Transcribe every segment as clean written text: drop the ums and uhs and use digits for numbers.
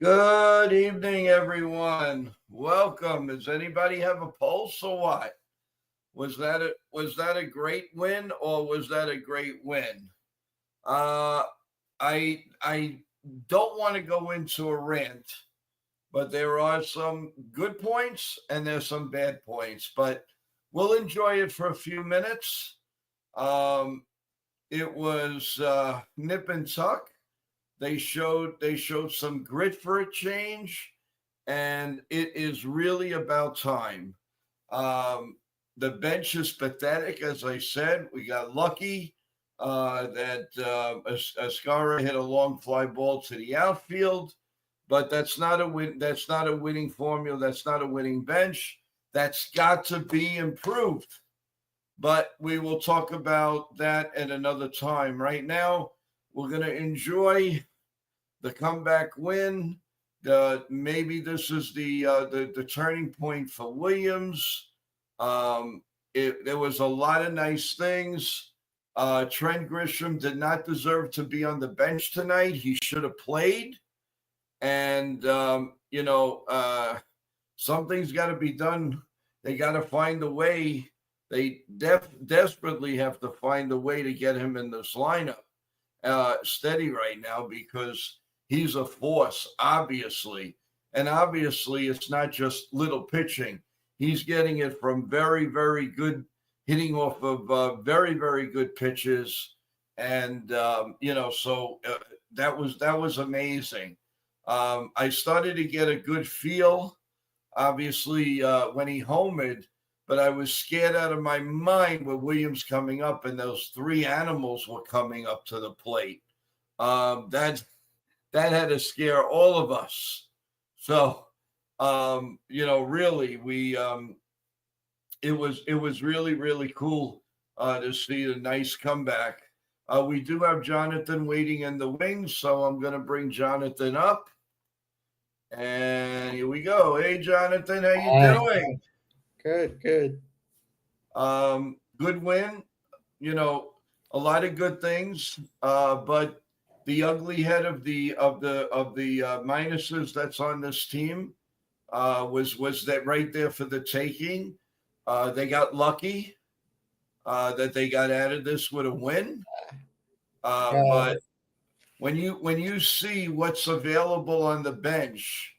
Good evening, everyone. Welcome. Does anybody have a pulse or what? Was that a great win or was that a great win? Uh, I don't want to go into a rant, but there are some good points and there's some bad points. But we'll enjoy it for a few minutes. Um, it was nip and tuck. They showed some grit for a change, and it is really about time. Um, the bench is pathetic, as I said. We got lucky that Ascara hit a long fly ball to the outfield, but that's not a win. That's not a winning formula. That's not a winning bench. That's got to be improved. But we will talk about that at another time. Right now, we're going to enjoy the comeback win. Maybe this is the turning point for Williams. Um, there was a lot of nice things. Trent Grisham did not deserve to be on the bench tonight. He should have played. And something's got to be done. They got to find a way. They desperately have to find a way to get him in this lineup steady right now because he's a force, obviously. And obviously, it's not just little pitching. He's getting it from very, very good hitting off of very, very good pitches. And, that was amazing. I started to get a good feel, obviously, when he homered, but I was scared out of my mind with Williams coming up and those three animals were coming up to the plate. That had to scare all of us. So, really, it was really really cool to see a nice comeback. We do have Jonathan waiting in the wings, so I'm going to bring Jonathan up. And here we go. Hey, Jonathan, how you Hi. doing? Good, good. Good win. You know, a lot of good things, but the ugly head of the minuses that's on this team was that right there for the taking. They got lucky that they got out of this with a win. Uh, But when you see what's available on the bench,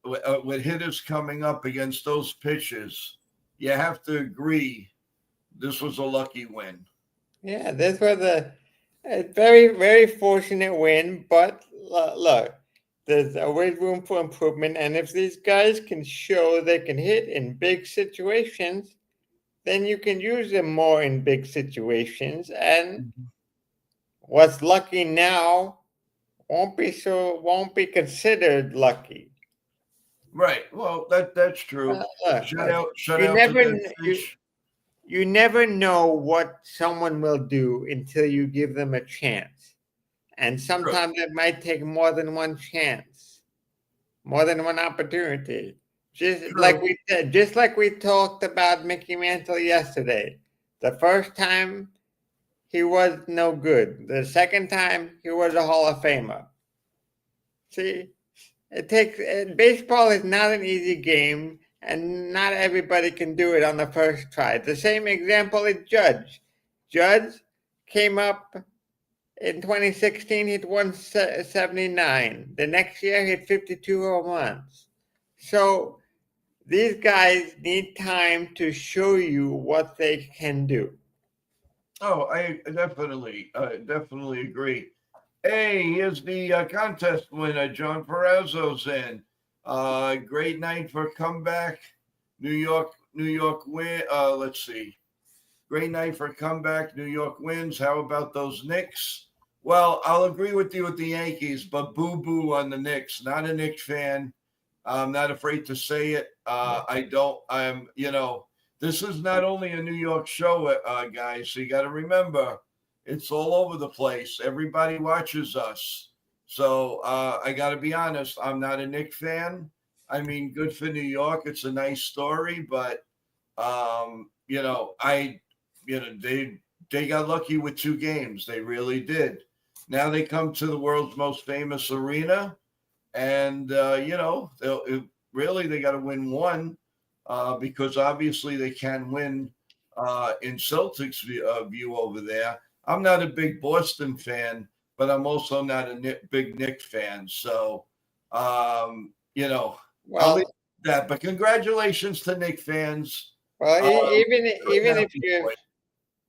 with hitters coming up against those pitches, you have to agree this was a lucky win. yeah, this was a very, very fortunate win, but look, there's always room for improvement. And if these guys can show they can hit in big situations, then you can use them more in big situations. And what's lucky now won't be considered lucky. Right. Well, that's true. Shut Look, out, shut you out to never that kn- you, pitch. you never know what someone will do until you give them a chance. And True. sometimes it might take more than one chance, more than one opportunity. True. Just like we talked about Mickey Mantle yesterday. The first time he was no good. The second time he was a Hall of Famer. See, baseball is not an easy game, and not everybody can do it on the first try. The same example is Judge. Judge came up in 2016, hit 179. The next year, hit 52 home runs. So these guys need time to show you what they can do. Oh, I definitely agree. Hey, here's the contest winner. John Perrazzo's in. Great night for comeback. New York win. Let's see. Great night for comeback. New York wins. How about those Knicks? Well, I'll agree with you with the Yankees, but boo boo on the Knicks. Not a Knicks fan. I'm not afraid to say it. I don't. This is not only a New York show, guys. So you got to remember, it's all over the place. Everybody watches us. So I got to be honest. I'm not a Knicks fan. I mean, good for New York. It's a nice story, but they got lucky with two games. They really did. Now they come to the world's most famous arena. and really they got to win one because obviously they can win in Celtics view over there. I'm not a big Boston fan, but I'm also not a big Knicks fan. So, I'll leave Well, that. But congratulations to Knicks fans. well, Very happy for you.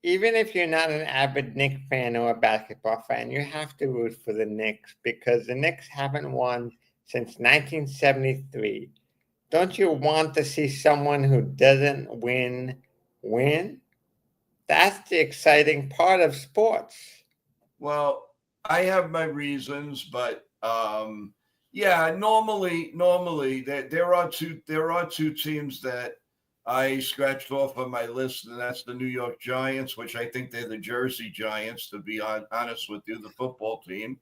even if you're not an avid Knicks fan or a basketball fan, you have to root for the Knicks because the Knicks haven't won since 1973. Don't you want to see someone who doesn't win? That's the exciting part of sports. Well, I have my reasons, but yeah, normally there are two teams that I scratched off on my list, and that's the New York Giants, which I think they're the Jersey Giants, to be honest with you, the football team,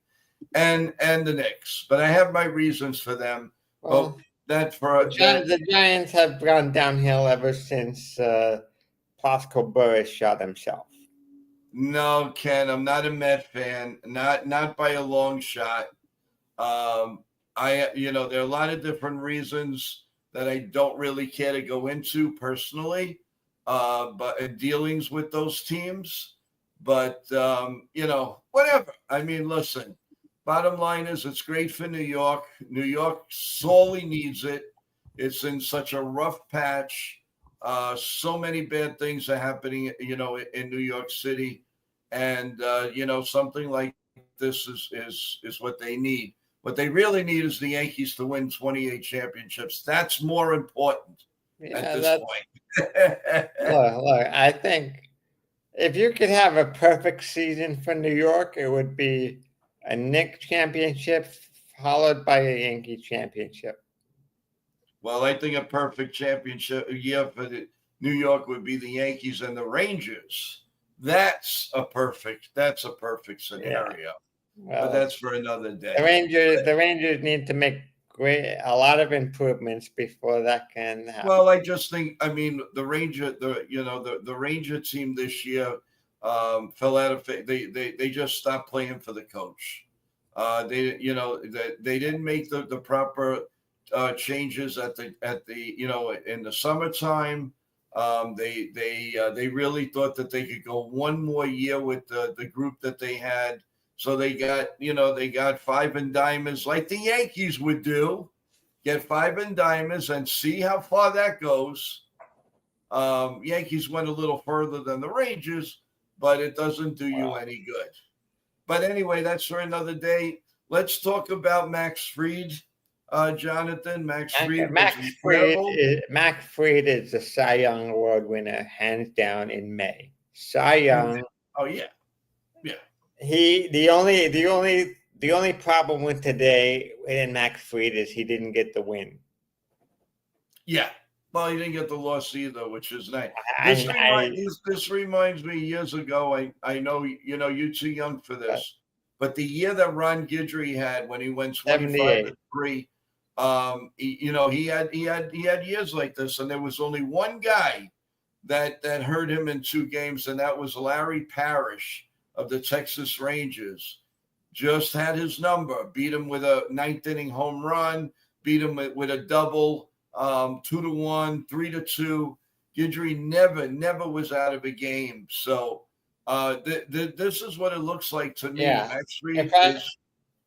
and the Knicks. But I have my reasons for them. But Well, that's for that. The Giants have gone downhill ever since Plaxico Burress shot himself. No, Ken, I'm not a Met fan, not by a long shot. There are a lot of different reasons that I don't really care to go into personally, but dealings with those teams. But whatever. I mean, listen. Bottom line is, it's great for New York. New York sorely needs it. It's in such a rough patch. So many bad things are happening, in New York City, and something like this is what they need. What they really need is the Yankees to win 28 championships. That's more important at this point. Look, I think if you could have a perfect season for New York, it would be a Knicks championship followed by a Yankee championship. Well, I think a perfect championship year for New York would be the Yankees and the Rangers. That's a perfect scenario. Yeah. But Well, that's for another day. the Rangers need to make a lot of improvements before that can happen. Well, I just think, I mean, the Ranger team this year fell out of they just stopped playing for the coach. They didn't make the proper changes at the in the summertime. They really thought that they could go one more year with the group that they had. So they got five and dimers like the Yankees would do. Get five and dimers and see how far that goes. Yankees went a little further than the Rangers, but it doesn't do you any good. But anyway, that's for another day. Let's talk about Max Fried, Jonathan. Max Fried is the Cy Young Award winner, hands down, in May. Cy Young. Oh yeah. The only problem with today in Max Fried is he didn't get the win. Yeah. Well, he didn't get the loss either, which is nice. This reminds me years ago. I know you're too young for this, but the year that Ron Guidry had when he went 25-3, he had years like this, and there was only one guy that hurt him in two games, and that was Larry Parrish of the Texas Rangers. Just had his number, beat him with a ninth inning home run, beat him with a double, 2-1, 3-2. Guidry never was out of a game. So this is what it looks like to me. Yeah.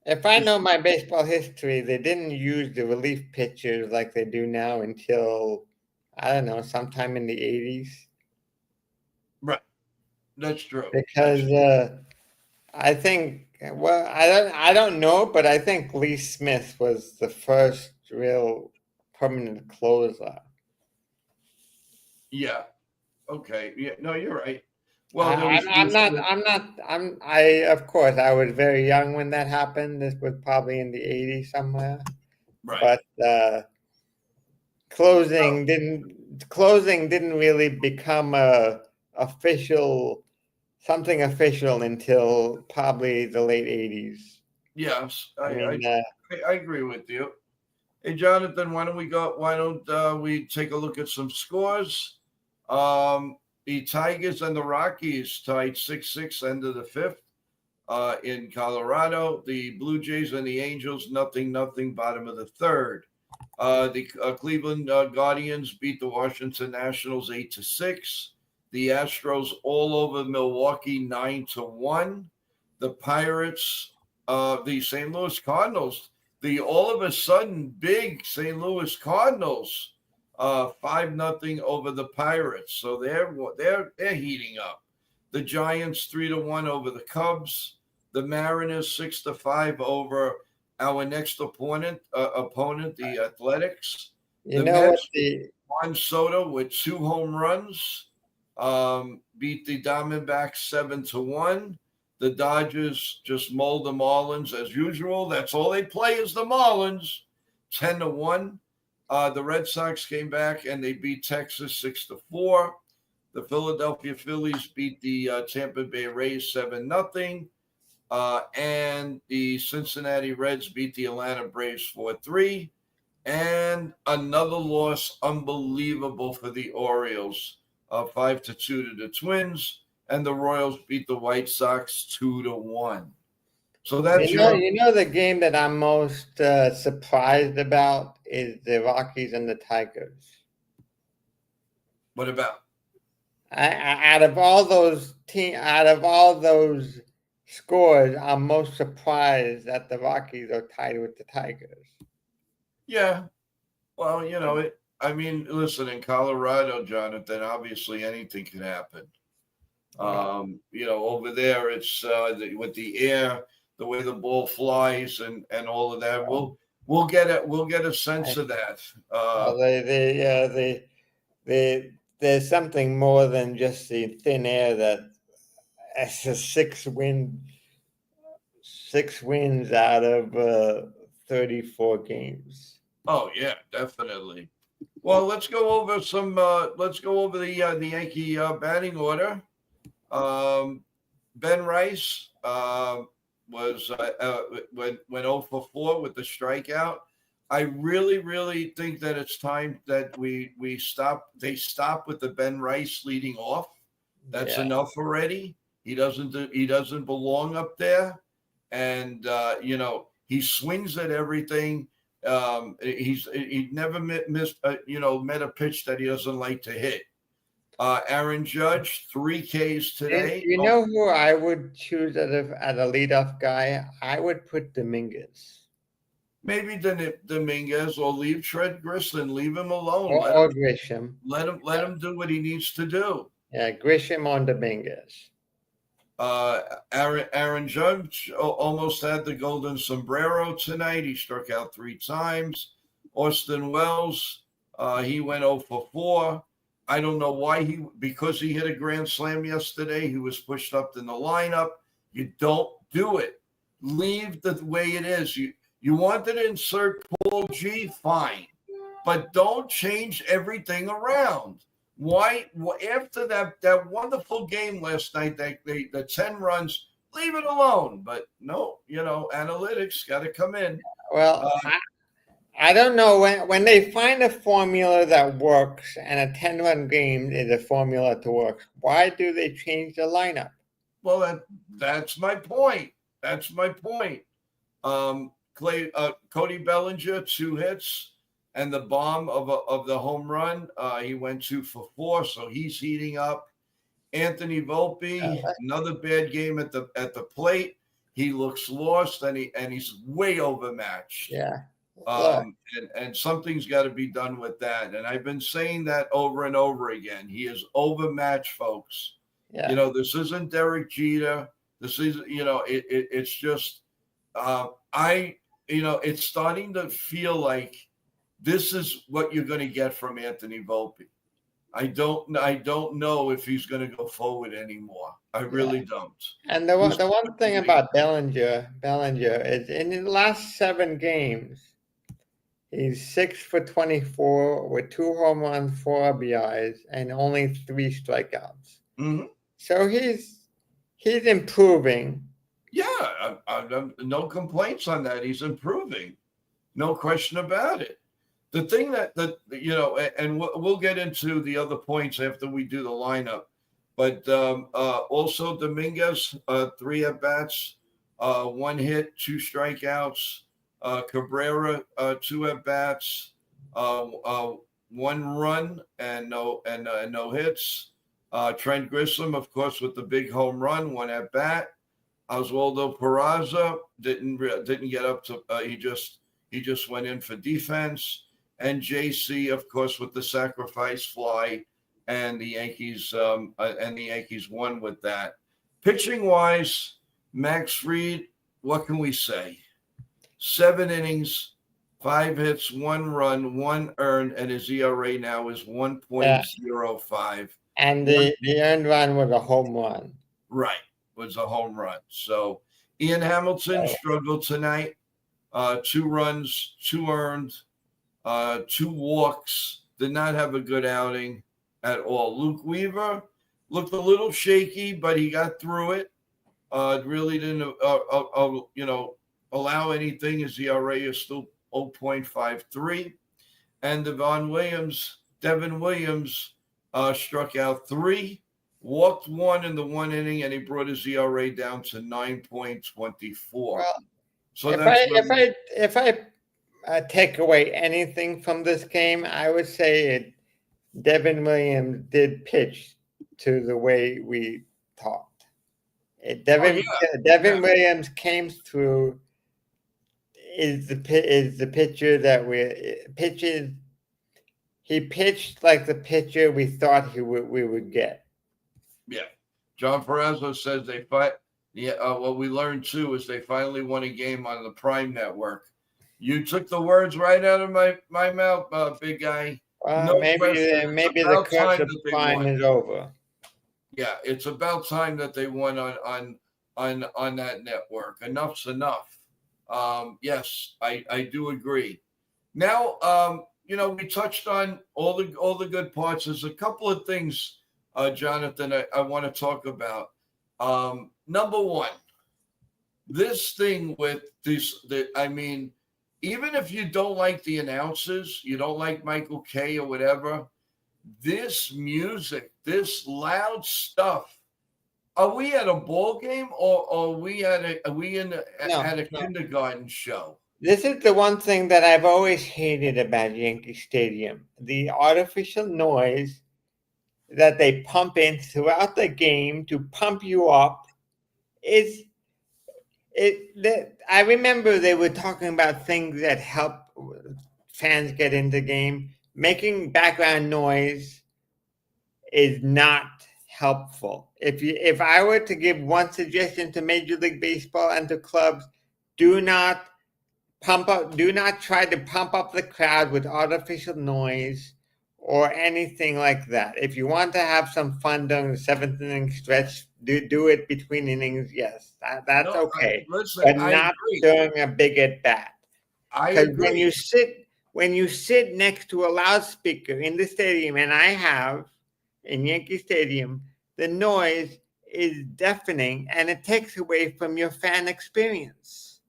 If I know my baseball history, they didn't use the relief pitchers like they do now until, I don't know, sometime in the 80s. Right. That's true. Because I think, well, I don't know, but I think Lee Smith was the first real permanent closer. Yeah. Okay. Yeah. No, you're right. Well, of course, I was very young when that happened. This was probably in the 80s somewhere. Right. But closing didn't really become something official until probably the late 80s. Yes, I agree with you. Hey, Jonathan, why don't we take a look at some scores? The Tigers and the Rockies tied 6-6 end of the fifth. in Colorado. The Blue Jays and the Angels, 0-0, bottom of the third. The Cleveland Guardians beat the Washington Nationals 8-6. The Astros all over Milwaukee 9-1. The Pirates, the St. Louis Cardinals, the all of a sudden big St. Louis Cardinals, 5-0 over the Pirates. So they're heating up. The Giants 3-1 over the Cubs. The Mariners 6-5 over our next opponent, the Athletics. You The know what Mets, the Juan Soto with 2 home runs, beat the Diamondbacks 7-1. The Dodgers just mold the Marlins as usual. That's all they play is the Marlins, 10-1. The Red Sox came back and they beat Texas 6-4. The Philadelphia Phillies beat the Tampa Bay Rays 7-0. And the Cincinnati Reds beat the Atlanta Braves 4-3. And another loss, unbelievable for the Orioles, 5-2 to the Twins. And the Royals beat the White Sox 2-1. So that's you know the game that I'm most surprised about is the Rockies and the Tigers. What about? Out of all those scores, I'm most surprised that the Rockies are tied with the Tigers. Yeah. Well, listen, in Colorado, Jonathan, obviously anything can happen. Over there, it's with the air, the way the ball flies, and all of that. We'll get a sense of that. There's something more than just the thin air that it's a 6 wins out of 34 games. Oh yeah, definitely. Well, let's go over the Yankee batting order. Ben Rice went 0 for 4 with the strikeout. I really, really think that it's time that we stop. They stop with the Ben Rice leading off. That's enough already. He doesn't belong up there, and he swings at everything. He never met a pitch that he doesn't like to hit. Aaron Judge, 3 Ks today. You know who I would choose as a leadoff guy? I would put Dominguez. Maybe Dominguez, or leave Trent Grisham. Leave him alone. Or Grisham. Let him do what he needs to do. Yeah, Grisham on Dominguez. Aaron Judge almost had the golden sombrero tonight. He struck out 3 times. Austin Wells, he went 0 for 4. I don't know why because he hit a grand slam yesterday, he was pushed up in the lineup. You don't do it. Leave the way it is. You wanted to insert Paul G, fine, but don't change everything around. Why? After that wonderful game last night, the 10 runs, leave it alone. But no, analytics got to come in. Well, I don't know when they find a formula that works, and a 10-run game is a formula to work. Why do they change the lineup? Well, that's my point. Cody Bellinger, 2 hits. And the bomb of the home run, he went 2 for 4, so he's heating up. Anthony Volpe, another bad game at the plate. He looks lost, and he's way overmatched. Yeah. And something's got to be done with that. And I've been saying that over and over again. He is overmatched, folks. Yeah. This isn't Derek Jeter. This is, it's just, it's starting to feel like this is what you're going to get from Anthony Volpe. I don't know if he's going to go forward anymore. I really don't. And the one thing about Bellinger is in the last 7 games, he's 6 for 24 with 2 home runs, 4 RBIs, and only 3 strikeouts. Mm-hmm. So he's improving. Yeah, no complaints on that. He's improving, no question about it. The thing that and we'll get into the other points after we do the lineup. But also Dominguez, 3 at bats, 1 hit, 2 strikeouts. Cabrera, 2 at bats, 1 run and no hits. Trent Grissom, of course, with the big home run, 1 at bat. Oswaldo Peraza didn't get up to. He just went in for defense. And JC, of course, with the sacrifice fly, and the Yankees won with that. Pitching wise, Max Fried, what can we say? 7 innings, 5 hits, 1 run, 1 earned, and his ERA now is 1.05. And the earned run was a home run. Right, was a home run. So Ian Hamilton struggled tonight. 2 runs, 2 earned, 2 walks. Did not have a good outing at all. Luke Weaver looked a little shaky, but he got through it. Really didn't, allow anything. His ERA is still 0.53. And Devin Williams struck out 3, walked 1 in the 1 inning, and he brought his ERA down to 9.24. Well, so if I take away anything from this game, I would say Devin Williams did pitch to the way we thought. Devin Williams came through. Is the pitcher that pitches. He pitched like the pitcher we thought we would get. Yeah, John Perezzo says they fight. Yeah, what we learned too is they finally won a game on the Prime Network. You took the words right out of my mouth, big guy. Well, maybe the curse of Prime is over. Yeah, it's about time that they won on that network. Enough's enough. Yes, I do agree. Now, we touched on all the good parts. There's a couple of things, Jonathan, I want to talk about. Number one, this thing with even if you don't like the announcers, you don't like Michael Kay or whatever, this music, this loud stuff. Are we at a ball game or are we at a kindergarten show? This is the one thing that I've always hated about Yankee Stadium. The artificial noise that they pump in throughout the game to pump you up I remember they were talking about things that help fans get into the game. Making background noise is not helpful. If I were to give one suggestion to Major League Baseball and to clubs, do not try to pump up the crowd with artificial noise or anything like that. If you want to have some fun during the 7th inning stretch, do it between innings. Yes, that's okay. But not during a big at bat. Because when you sit next to a loudspeaker in the stadium, and I have in Yankee Stadium, the noise is deafening and it takes away from your fan experience.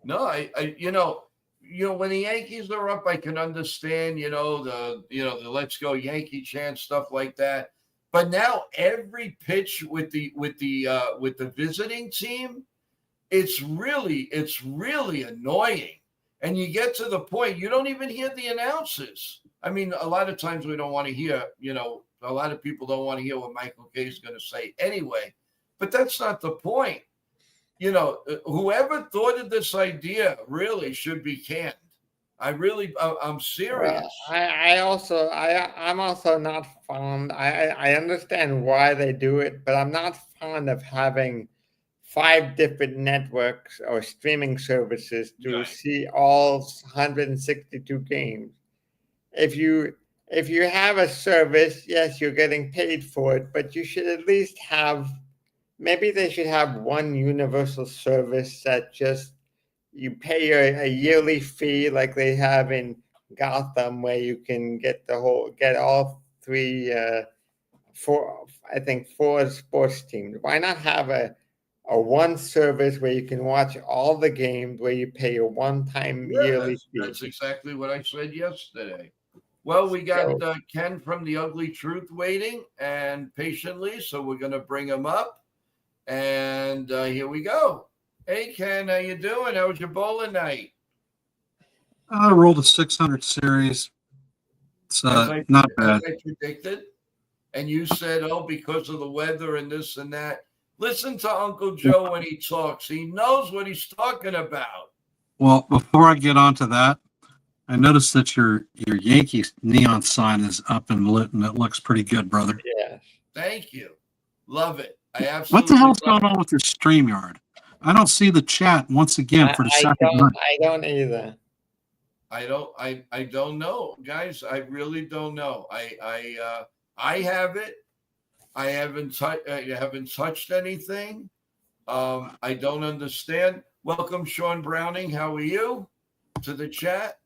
No, when the Yankees are up, I can understand, the "Let's Go Yankee" chant, stuff like that. But now every pitch with the visiting team, it's really annoying. And you get to the point you don't even hear the announcers. I mean, a lot of times we don't want to hear, a lot of people don't want to hear what Michael Kay is going to say anyway. But that's not the point. Whoever thought of this idea really should be canned. I'm serious. Well, I'm also not fond. I understand why they do it, but I'm not fond of having 5 different networks or streaming services to see all 162 games. If you have a service, yes, you're getting paid for it, but you should at least have. Maybe they should have one universal service that just you pay a yearly fee like they have in Gotham, where you can get all 4 sports teams. Why not have a one service where you can watch all the games where you pay a one-time yearly fee? That's exactly what I said yesterday. Well, we got So, Ken from the Ugly Truth waiting and patiently, so we're going to bring him up. And here we go. Hey, Ken, how you doing? How was your bowling night? I rolled a 600 series. It's not As bad. I predicted, and you said, "Oh, because of the weather and this and that." Listen to Uncle Joe when he talks. He knows what he's talking about. Well, before I get on to that, I noticed that your Yankees neon sign is up and lit, and it looks pretty good, brother. yes. Thank you. Love it. I What absolutely the hell's love going on with your StreamYard? I don't see the chat once again for the second night. I don't either. I don't know, guys. I really don't know. I have it. I haven't touched anything. I don't understand. Welcome, Sean Browning. How are you? To the chat.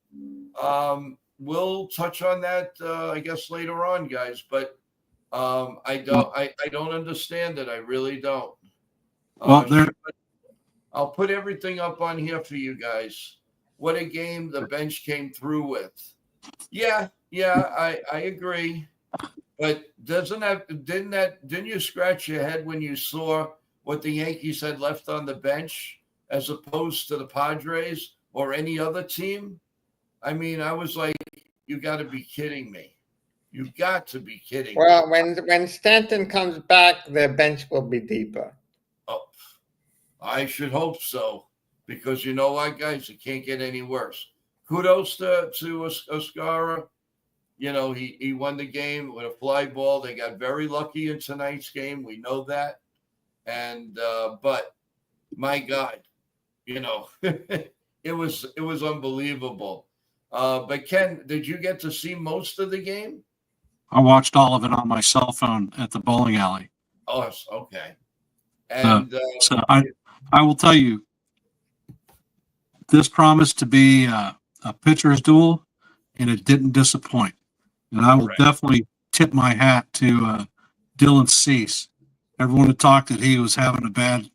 We'll touch on that, I guess, later on, guys. But I don't understand it. I really don't. Well, there. I'll put everything up on here for you guys. What a game the bench came through with. Yeah, I agree. But didn't you scratch your head when you saw what the Yankees had left on the bench as opposed to the Padres or any other team? I mean, I was like, you got to be kidding me. You got to be kidding me. Well, when Stanton comes back, the bench will be deeper. Oh, I should hope so, because you know what, guys, it can't get any worse. Kudos to Oscara. You know, he won the game with a fly ball. They got very lucky in tonight's game. We know that. And but my God, you know, it was unbelievable. But Ken, did you get to see most of the game? I watched all of it on my cell phone at the bowling alley. Oh, okay. And so I will tell you, this promised to be a pitcher's duel, and it didn't disappoint. And I will definitely tip my hat to Dylan Cease. Everyone had talked that he was having a bad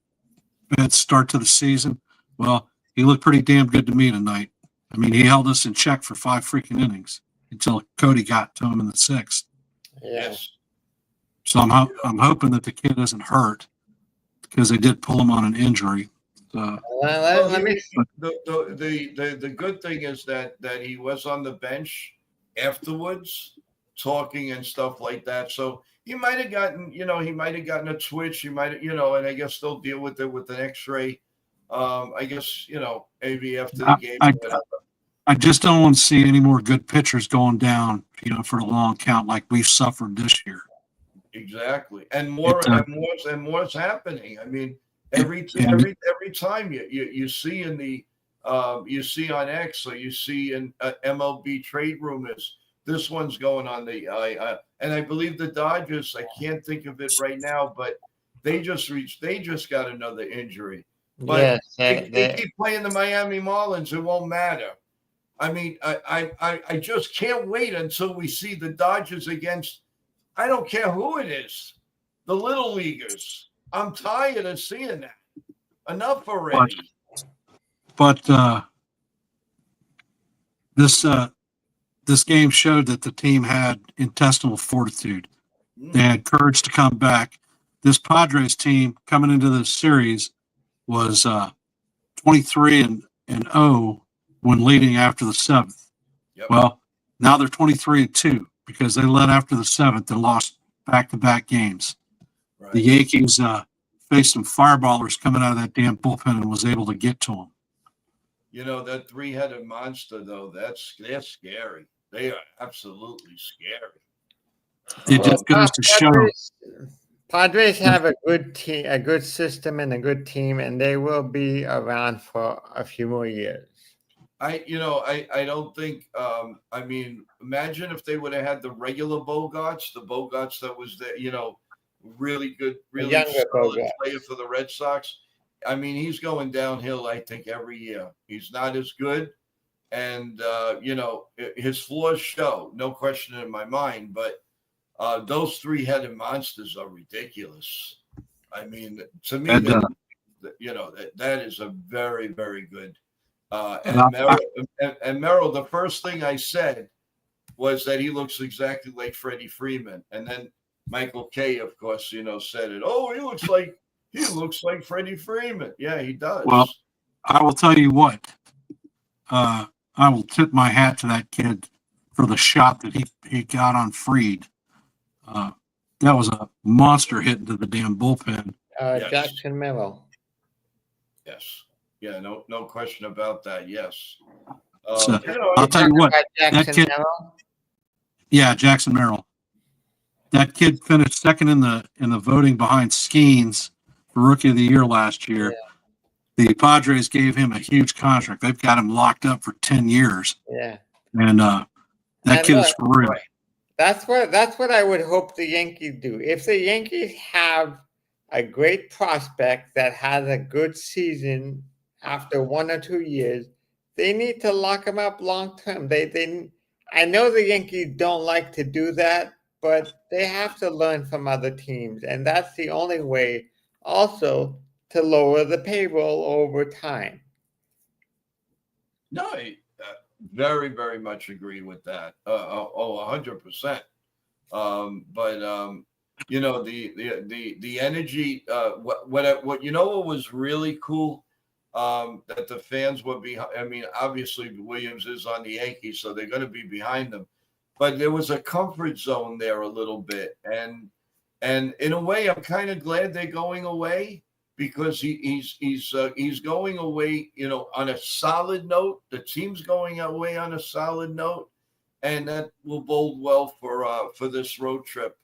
start to the season. Well, he looked pretty damn good to me tonight. I mean, he held us in check for 5 freaking innings until Cody got to him in the 6th. Yes. So I'm hoping that the kid isn't hurt, because they did pull him on an injury. Let me. The good thing is that he was on the bench afterwards, talking and stuff like that. So he might have gotten a twitch. He might have, and I guess they'll deal with it with an X-ray. I guess maybe after the game. I just don't want to see any more good pitchers going down, for a long count like we've suffered this year. Exactly, and more's happening. I mean, every time you see in the you see on X, or you see in MLB trade rumors, this one's going on the and I believe the Dodgers. I can't think of it right now, but they just got another injury. But yes, they keep playing the Miami Marlins. It won't matter. I mean, I just can't wait until we see the Dodgers against, I don't care who it is, the little leaguers. I'm tired of seeing that. Enough already. But this game showed that the team had intestinal fortitude. They had courage to come back. This Padres team coming into this series was 23-0 when leading after the 7th. Yep. Well, now they're 23-2 because they led after the 7th and lost back-to-back games. Right. The Yankees faced some fireballers coming out of that damn bullpen and was able to get to them. That 3-headed monster, though, they're scary. They are absolutely scary. It just goes to show. Padres have a good team, a good system, and a good team, and they will be around for a few more years. I don't think. I mean, imagine if they would have had the regular Bogarts, the Bogarts that was there. Really good, really solid player for the Red Sox. I mean, he's going downhill, I think, every year. He's not as good. And, his flaws show, no question in my mind. But those 3-headed monsters are ridiculous. I mean, to me, that is a very, very good. And Merrill, the first thing I said was that he looks exactly like Freddie Freeman. And then Michael Kay, of course, said it. Oh, he looks like Freddie Freeman. Yeah, he does. Well, I will tell you what. I will tip my hat to that kid for the shot that he got on Freed. That was a monster hit into the damn bullpen. Yes. Jackson Merrill. Yes. Yeah, no question about that. Yes. So, I'll tell you what, that kid, Merrill? yeah, Jackson Merrill. That kid finished second in the voting behind Skeens for Rookie of the Year last year. Yeah. The Padres gave him a huge contract. They've got him locked up for 10 years. Yeah. And that kid is for real. That's what I would hope the Yankees do. If the Yankees have a great prospect that has a good season after 1 or 2 years, they need to lock him up long term. I know the Yankees don't like to do that, but they have to learn from other teams, and that's the only way also to lower the payroll over time. No, I very, very much agree with that. 100%. But the energy. What was really cool, that the fans were behind. I mean, obviously Williams is on the Yankees, so they're going to be behind them. But there was a comfort zone there a little bit, and in a way, I'm kind of glad they're going away, because he's going away, on a solid note. The team's going away on a solid note, and that will bode well for this road trip,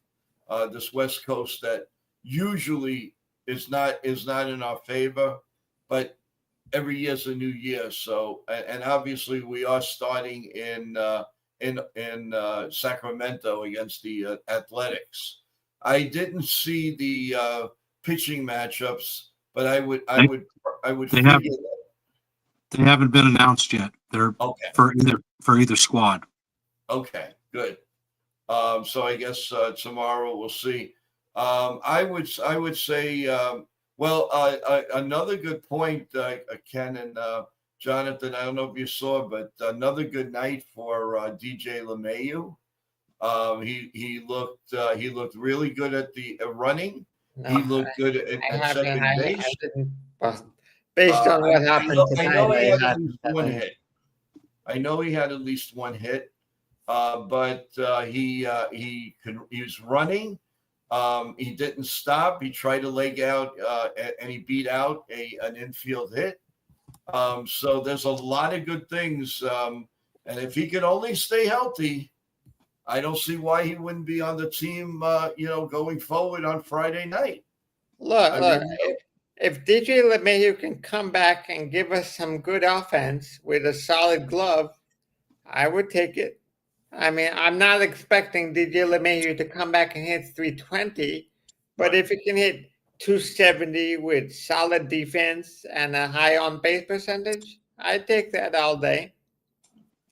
this West Coast that usually is not in our favor, but every year's a new year. So, and obviously we are starting in Sacramento against the Athletics. I didn't see the pitching matchups, but I would They figure haven't, they haven't been announced yet. They're okay. for either squad. Okay, good. So I guess tomorrow we'll see. I would say, another good point, Ken and Jonathan. I don't know if you saw, but another good night for DJ LeMahieu. He looked really good at the running. No, He looked good at second base. Based on what happened I know he had tonight, at least one hit. I know he had at least one hit, but he was running. He didn't stop. He tried to leg out, and he beat out an infield hit. So there's a lot of good things. And if he could only stay healthy, I don't see why he wouldn't be on the team, going forward on Friday night. Look, if DJ LeMahieu can come back and give us some good offense with a solid glove, I would take it. I mean, I'm not expecting DJ LeMahieu to come back and hit 320, but if he can hit 270 with solid defense and a high on-base percentage, I'd take that all day.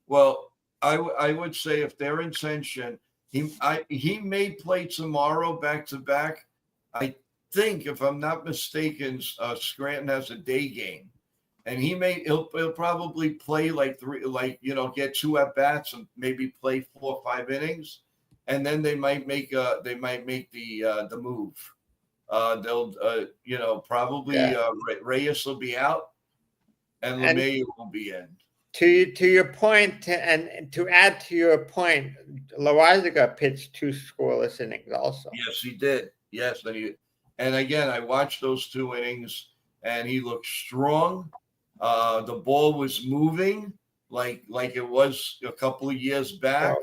Well, I would say if their intention, he may play tomorrow back to back. I think, if I'm not mistaken, Scranton has a day game, and he'll probably play get 2 at bats and maybe play 4 or 5 innings, and then they might make the move. They'll probably Reyes will be out, and LeMahieu will be in. To your point, and to add to your point, Loaisiga pitched 2 scoreless innings also. Yes, he did. Yes, and again, I watched those 2 innings, and he looked strong. The ball was moving like it was a couple of years back,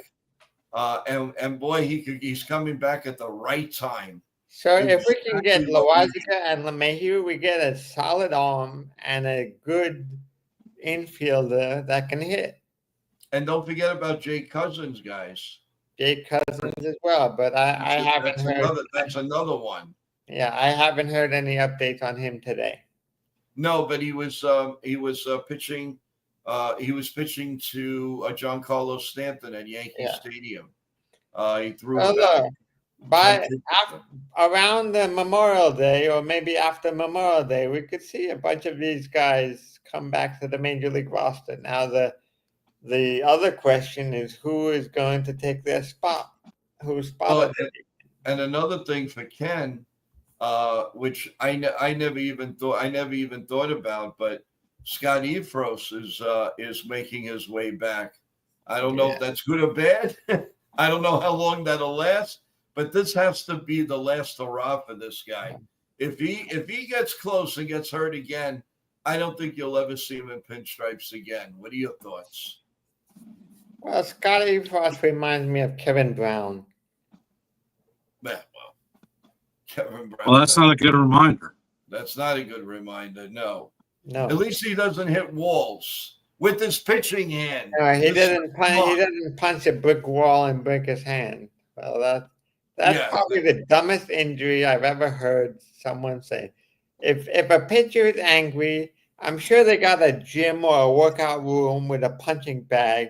and boy, he's coming back at the right time. So if we can get Loaisiga and LeMahieu, we get a solid arm and a good infielder that can hit. And don't forget about Jake Cousins, guys. Jake Cousins as well, but I haven't heard. That's another one. Yeah, I haven't heard any updates on him today. No, but he was pitching. He was pitching to Giancarlo Stanton at Yankee Stadium. He threw around the Memorial Day, or maybe after Memorial Day, we could see a bunch of these guys come back to the Major League roster. Now the The other question is who is going to take their spot? Whose spot? Oh, and another thing for Ken, which I never even thought about, but Scott Efros is making his way back. I don't know if that's good or bad. I don't know how long that'll last, but this has to be the last hurrah for this guy. If he gets close and gets hurt again, I don't think you'll ever see him in pinstripes again. What are your thoughts? Well, Scotty Frost reminds me of Kevin Brown. Well, Kevin Brown. Well, that's not a good reminder. That's not a good reminder. No. No, At least he doesn't hit walls with his pitching hand. no, he doesn't punch a brick wall and break his hand. Well, that's probably the dumbest injury I've ever heard someone say. If a pitcher is angry, I'm sure they got a gym or a workout room with a punching bag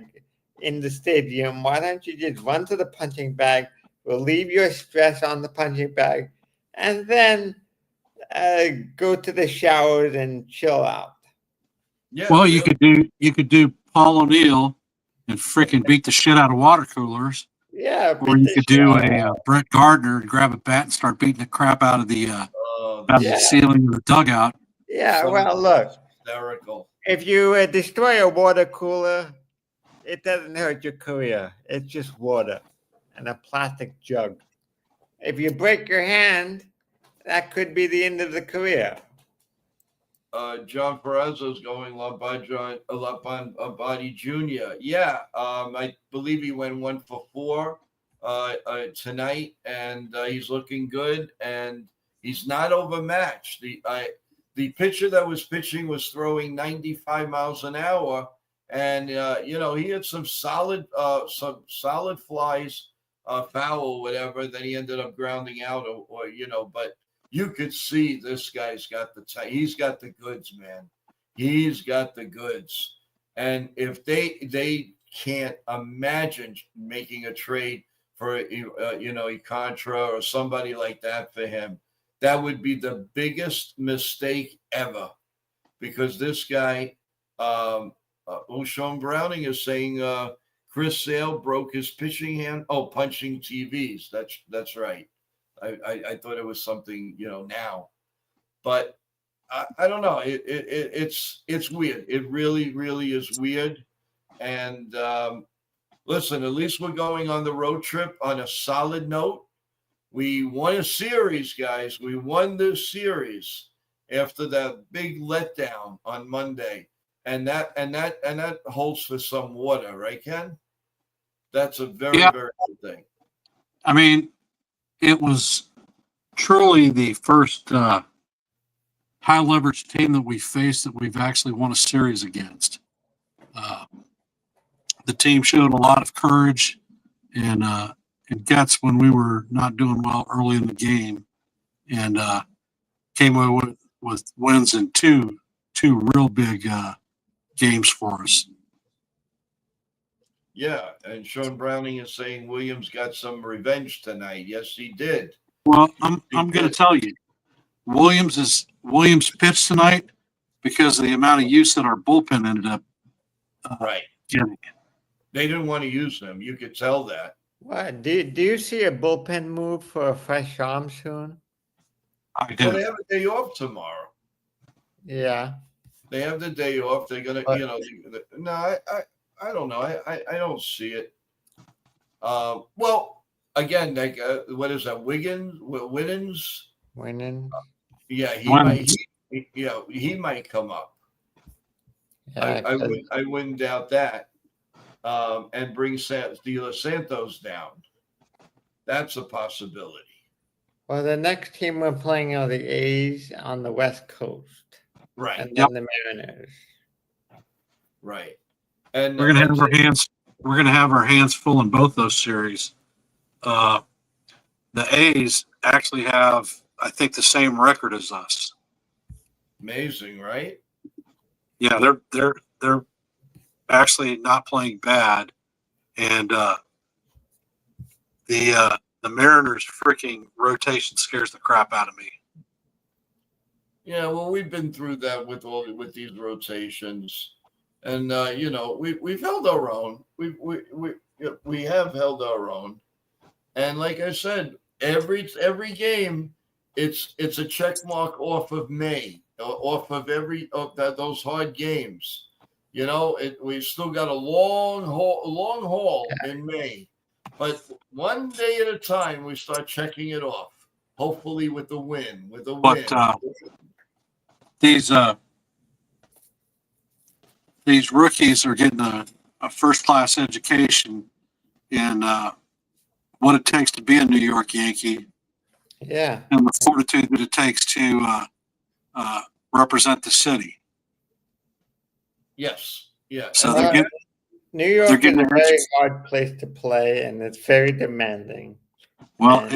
in the stadium. Why don't you just run to the punching bag, relieve your stress on the punching bag, and then go to the showers and chill out? Yeah. Well, you could do Paul O'Neill and freaking beat the shit out of water coolers. Yeah. Or you could do a Brett Gardner and grab a bat and start beating the crap out of the ceiling of the dugout. Yeah. Well, look. Hysterical. If you destroy a water cooler, it doesn't hurt your career. It's just water and a plastic jug. If you break your hand, that could be the end of the career. John Perez is going Labonte Jr. Yeah, I believe he went 1 for 4 tonight, and he's looking good, and he's not overmatched. The pitcher that was pitching was throwing 95 miles an hour, and he had some solid flies, foul, whatever. Then he ended up grounding out, or but. You could see this guy's got he's got the goods, man. He's got the goods. And if they can't imagine making a trade for, Contra or somebody like that for him, that would be the biggest mistake ever. Because this guy, Sean Browning is saying Chris Sale broke his pitching hand. Oh, punching TVs. That's right. I thought it was something, now, but I don't know. It's weird. It really, really is weird. And listen, at least we're going on the road trip on a solid note. We won a series, guys. We won this series after that big letdown on Monday, and that holds for some water, right, Ken? That's a very, very good thing. I mean, it was truly the first high leverage team that we faced that we've actually won a series against. The team showed a lot of courage and guts when we were not doing well early in the game, and came away with wins in two real big games for us. Yeah, and Sean Browning is saying Williams got some revenge tonight. Yes, he did. Well, I'm going to tell you, Williams pitched tonight because of the amount of use that our bullpen ended up getting. They didn't want to use them. You could tell that. What do you see a bullpen move for a fresh arm soon? I do. Well, they have a day off tomorrow. Yeah, they have the day off. They're gonna, no, I don't know. I don't see it. Well, again, like what is that? Wiggins? winning. Yeah, he might come up. Yeah, I wouldn't doubt that. And bring De Los Santos down. That's a possibility. Well, the next team we're playing are the A's on the West Coast, Right. and then the Mariners. Right. And we're gonna have our hands full in both those series. The A's actually have, I think, the same record as us. Amazing, right? Yeah, they're actually not playing bad, and the Mariners' freaking rotation scares the crap out of me. Yeah, well, we've been through that with these rotations. and you know, we've held our own. We have held our own, and like I said, every game, it's a check mark off of May, off of every of those hard games. You know, we've still got a long haul in May, but one day at a time, we start checking it off. Hopefully, with a win, But these rookies are getting a first class education in what it takes to be a New York Yankee Yeah. and the fortitude that it takes to represent the city. Yes, yeah. So Well, New York is getting a their very edges. hard place to play, and it's very demanding. Well, And-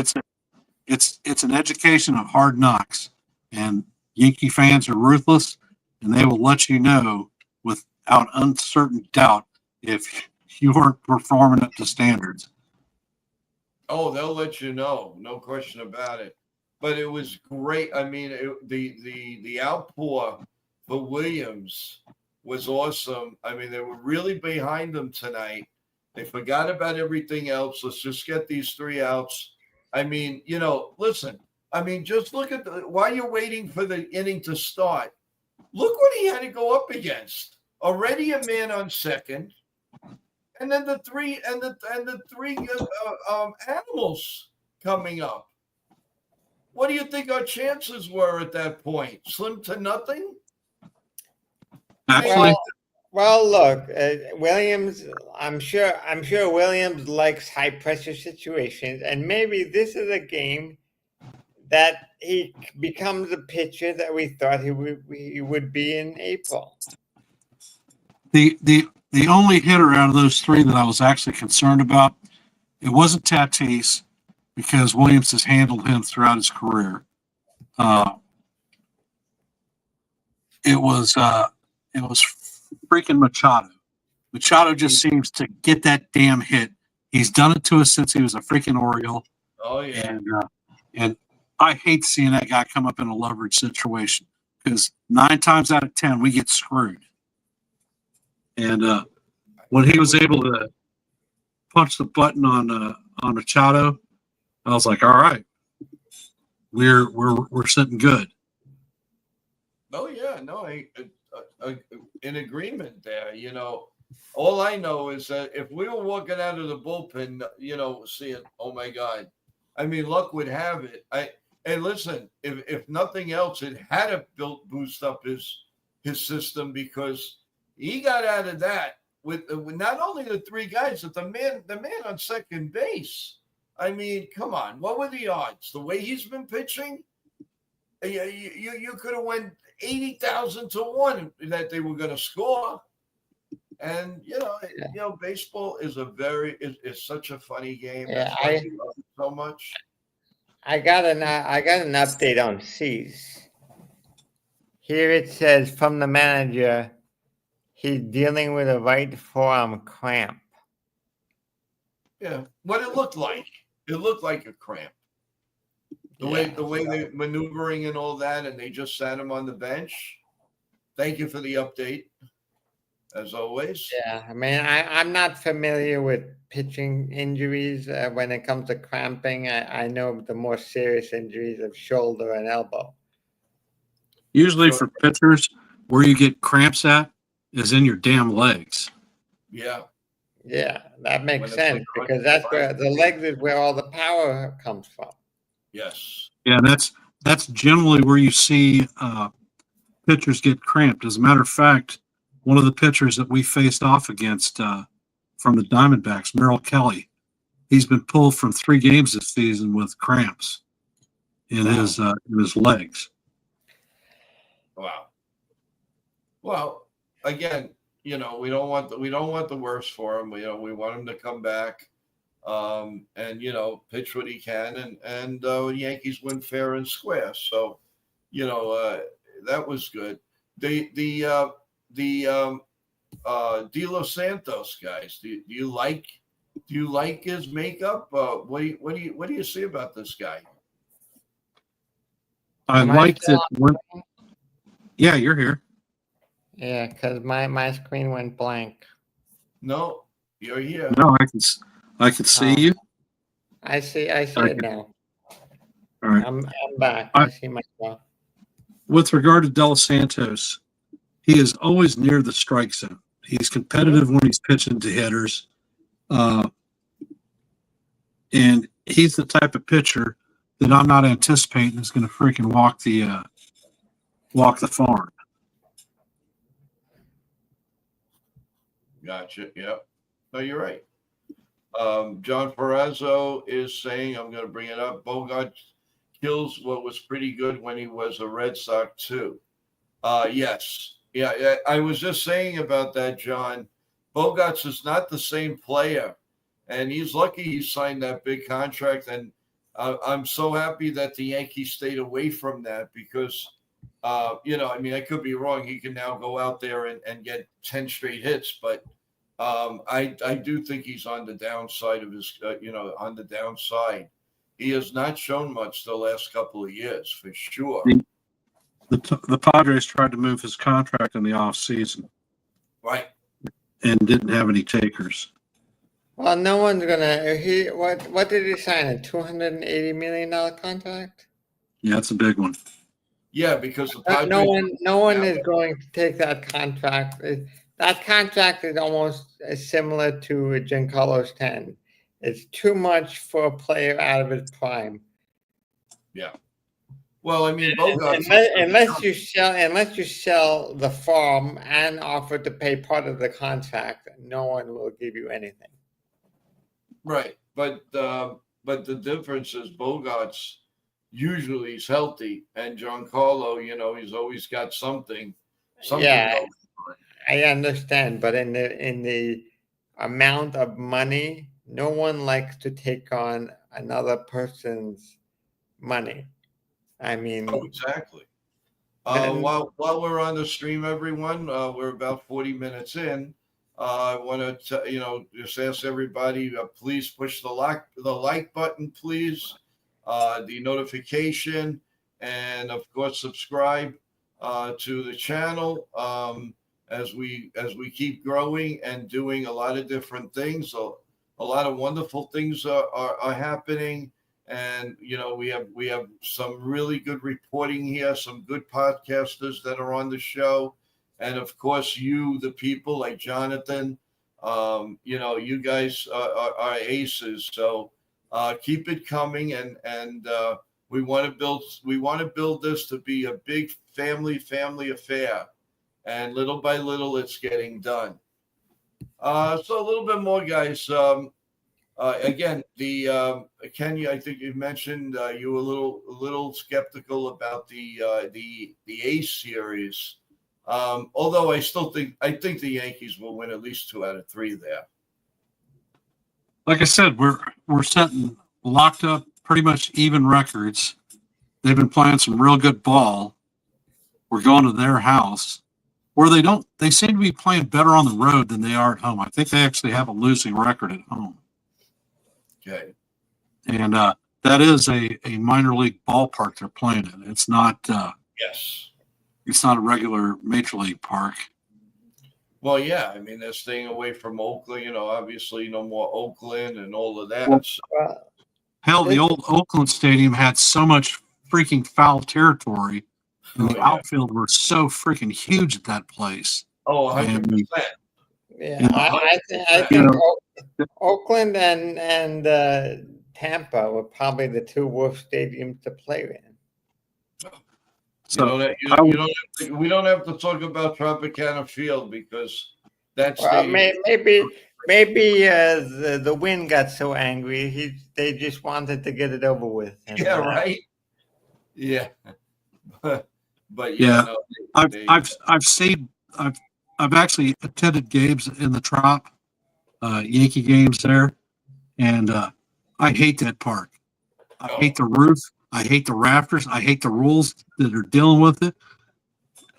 it's an education of hard knocks, and Yankee fans are ruthless, and they will let you know without uncertain doubt if you aren't performing up to standards. Oh, they'll let you know, no question about it. But it was great. I mean, the outpour for Williams was awesome. I mean, they were really behind them tonight. They forgot about everything else. Let's just get these 3 outs. I mean, you know, listen. I mean, just look at while you're waiting for the inning to start. Look what he had to go up against. Already a man on second, and then the three animals coming up. What do you think our chances were at that point? Slim to nothing. Actually, Well, look, Williams. I'm sure Williams likes high pressure situations, and maybe this is a game that he becomes a pitcher that we thought he would be in April. the only hitter out of those 3 that I was actually concerned about, it wasn't Tatis because Williams has handled him throughout his career. It was freaking Machado. Machado just seems to get that damn hit. He's done it to us since he was a freaking Oriole. Oh yeah. And I hate seeing that guy come up in a leverage situation because 9 times out of 10 we get screwed. And when he was able to punch the button on Machado, I was like, all right, we're sitting good. Oh yeah. No, I in agreement there. You know, all I know is that if we were walking out of the bullpen, you know, seeing, oh my God, I mean, luck would have it. Hey, listen, if nothing else, it had to boost up his system because he got out of that with not only the 3 guys, but the man on second base. I mean, come on, what were the odds? The way he's been pitching, you could have went 80,000 to 1 that they were going to score. And you know, baseball is is such a funny game. Yeah, That's why I love it so much. I got an update on Cease. Here it says from the manager, he's dealing with a right forearm cramp. Yeah, what it looked like. It looked like a cramp. The way they maneuvering and all that, and they just sat him on the bench. Thank you for the update, as always. Yeah, I mean, I'm not familiar with pitching injuries when it comes to cramping. I know the more serious injuries of shoulder and elbow. Usually for pitchers, where you get cramps at is in your damn legs. Yeah. Yeah, that makes When it's sense like because that's where the legs is where all the power comes from. Yes. Yeah, that's generally where you see pitchers get cramped. As a matter of fact, one of the pitchers that we faced off against from the Diamondbacks, Merrill Kelly, he's been pulled from 3 games this season with cramps in his legs. Wow. Well, again, you know, we don't want the worst for him. We want him to come back, and you know, pitch what he can, and Yankees win fair and square. So, you know, that was good. The De Los Santos guys. Do you like his makeup? What do you see about this guy? I Am I like still that. Yeah, you're here. Yeah, because my screen went blank. No, you're here. No, I can see Oh. you. I see Okay. it now. All right. I'm back. I- I see myself. With regard to Del Santos, he is always near the strike zone. He's competitive when he's pitching to hitters. And he's the type of pitcher that I'm not anticipating is going to freaking walk the farm. Gotcha. Yep. No, you're right. John Ferrazzo is saying, I'm going to bring it up. Bogart kills what was pretty good when he was a Red Sox too. Yes. Yeah. I was just saying about that, John. Bogarts is not the same player, and he's lucky he signed that big contract. And I'm so happy that the Yankees stayed away from that because, I mean, I could be wrong. He can now go out there and get 10 straight hits, but I do think he's on the downside of his, on the downside. He has not shown much the last couple of years, for sure. The Padres tried to move his contract in the offseason. Right. And didn't have any takers. Well, no one's gonna. What did he sign? A $280 million contract? Yeah, that's a big one. Yeah, because the Padres, no one is going to take that contract. That contract is almost similar to Giancarlo Stanton. It's too much for a player out of his prime. Yeah. Well, I mean, Bogarts, unless you sell the farm and offer to pay part of the contract, no one will give you anything. right. But the difference is Bogarts usually is healthy, and Giancarlo, he's always got something. Yeah, going on. I understand, but in the amount of money, no one likes to take on another person's money. I mean, Oh, exactly. Then- While we're on the stream, everyone, we're about 40 minutes in. I want to, just ask everybody, please push the like button, please, the notification, and of course subscribe to the channel as we keep growing and doing a lot of different things. So a lot of wonderful things are happening. And we have some really good reporting here, some good podcasters that are on the show, and of course you, the people like Jonathan. You guys are aces. So keep it coming, and we want to build this to be a big family affair, and little by little it's getting done. So a little bit more, guys. Again, the Kenya, I think you mentioned you were a little skeptical about the Ace series. Although I think the Yankees will win at least 2 out of 3 there. Like I said, we're setting locked up pretty much even records. They've been playing some real good ball. We're going to their house where they seem to be playing better on the road than they are at home. I think they actually have a losing record at home. Okay. And that is a minor league ballpark they're playing in. It's not Yes. it's not a regular major league park. Well, yeah. I mean, they're staying away from Oakland. Obviously, no more Oakland and all of that. Well, So, Hell, the old Oakland Stadium had so much freaking foul territory, and the outfield were so freaking huge at that place. Oh, 100%. yeah, I think Oakland and Tampa were probably the 2 worst stadiums to play in. So we don't have to talk about Tropicana Field because that's maybe the wind got so angry they just wanted to get it over with. And, yeah, right. Yeah, but yeah, no, I've actually attended games in the Trop, Yankee games there, and I hate that park. I hate the roof. I hate the rafters. I hate the rules that are dealing with it.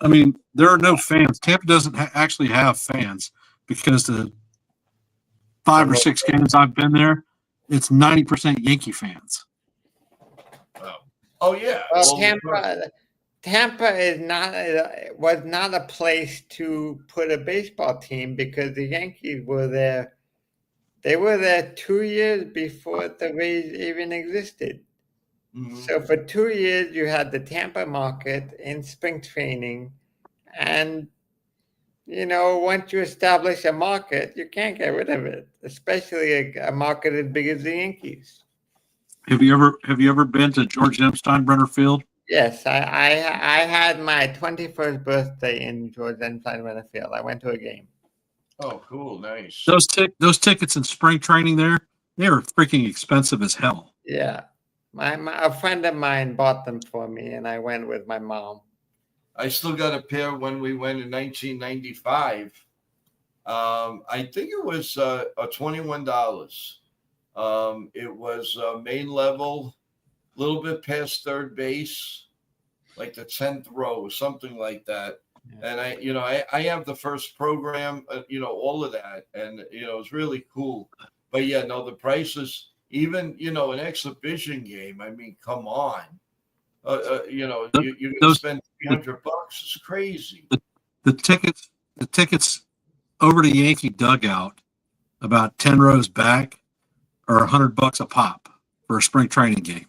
I mean, there are no fans. Tampa doesn't actually have fans because the 5 or 6 games I've been there, it's 90% Yankee fans. Oh yeah. Well, Tampa is not was not a place to put a baseball team because the Yankees were there. They were there 2 years before the Rays even existed. Mhm. So for 2 years, you had the Tampa market in spring training, and once you establish a market, you can't get rid of it, especially a market as big as the Yankees. Have you ever been to George M. Steinbrenner Field? Yes, I had my 21st birthday in George M. Steinbrenner Field. I went to a game. Oh, cool, nice. Those tickets in spring training there, they were freaking expensive as hell. Yeah, a friend of mine bought them for me, and I went with my mom. I still got a pair when we went in 1995. I think it was $21. It was main level, a little bit past third base, like the 10th row, something like that. Yeah. And I have the first program, all of that, and it's really cool. But yeah, no, the prices, even an exhibition game. I mean, come on, you're gonna Those spend $300. It's crazy. the tickets over to Yankee dugout, about 10 rows back, are $100 a pop for a spring training game.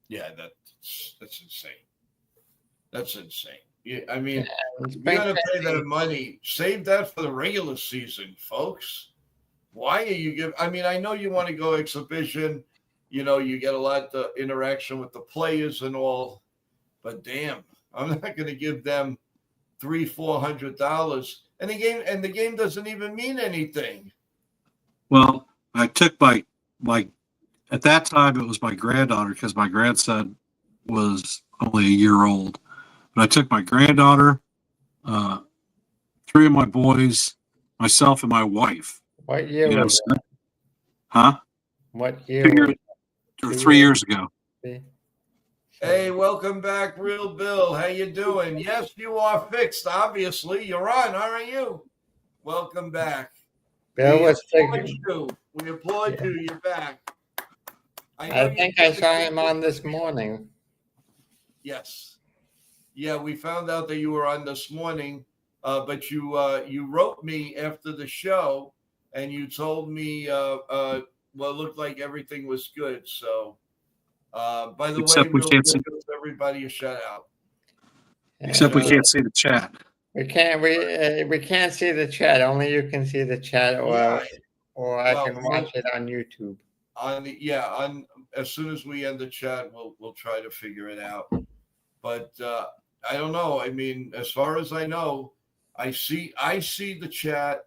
Yeah, that's insane. That's insane. Yeah, I mean, And you're gonna pay training- that money. Save that for the regular season, folks. Why are you give? I mean, I know you want to go exhibition. You get a lot of interaction with the players and all, but damn, I'm not going to give them $300-400, and the game doesn't even mean anything. Well, I took my at that time it was my granddaughter because my grandson was only a year old. But I took my granddaughter, three of my boys, myself, and my wife. What year You know, was that? huh? What year 2 years or 3 years ago. it? Hey, welcome back, Real Bill. How you doing? Yes, you are fixed. Obviously, you're on, aren't you? Welcome back. Bill We was applaud figuring. you. We applaud Yeah. you. You're back. know I you think I did the saw good him on thing. this morning. Yes. Yeah, we found out that you were on this morning, but you wrote me after the show, and you told me it looked like everything was good. So, by the Except way, we Real can't Bill see. gives everybody a shout out. Except we And, can't see the chat. we can't see the chat. Only you can see the chat, Yeah. or I Well, can watch it on YouTube. On as soon as we end the chat, we'll try to figure it out. But I don't know. I mean, as far as I know, I see the chat.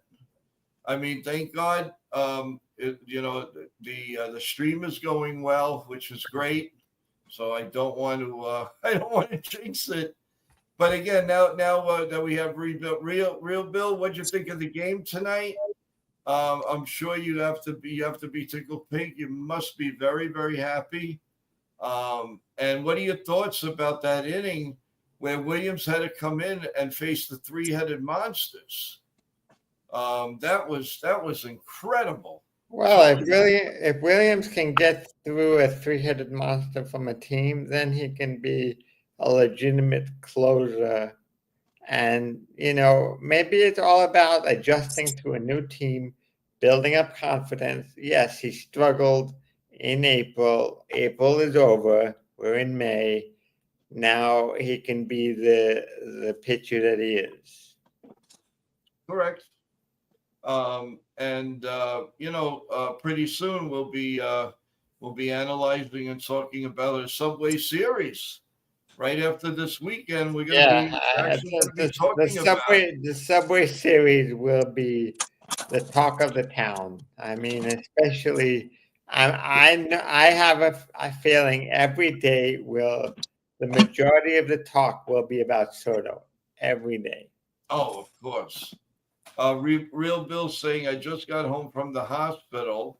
I mean, thank God. The stream is going well, which is great. So I don't want to I don't want to jinx it. But again, now that we have real Bill, what'd you think of the game tonight? I'm sure you have to be tickled pink. You must be very, very happy. And what are your thoughts about that inning where Williams had to come in and face the three-headed monsters? That was incredible. Well, if Williams can get through a three-headed monster from a team, then he can be a legitimate closer. And maybe it's all about adjusting to a new team, building up confidence. Yes, he struggled in April. April is over. We're in May. Now he can be the pitcher that he is. Correct. Pretty soon we'll be analyzing and talking about a Subway Series. Right after this weekend, we're going to be actually talking about it. The Subway Series will be the talk of the town. I mean, especially I have a feeling every day the majority of the talk will be about Soto every day. Oh, of course. Real Bill saying, I just got home from the hospital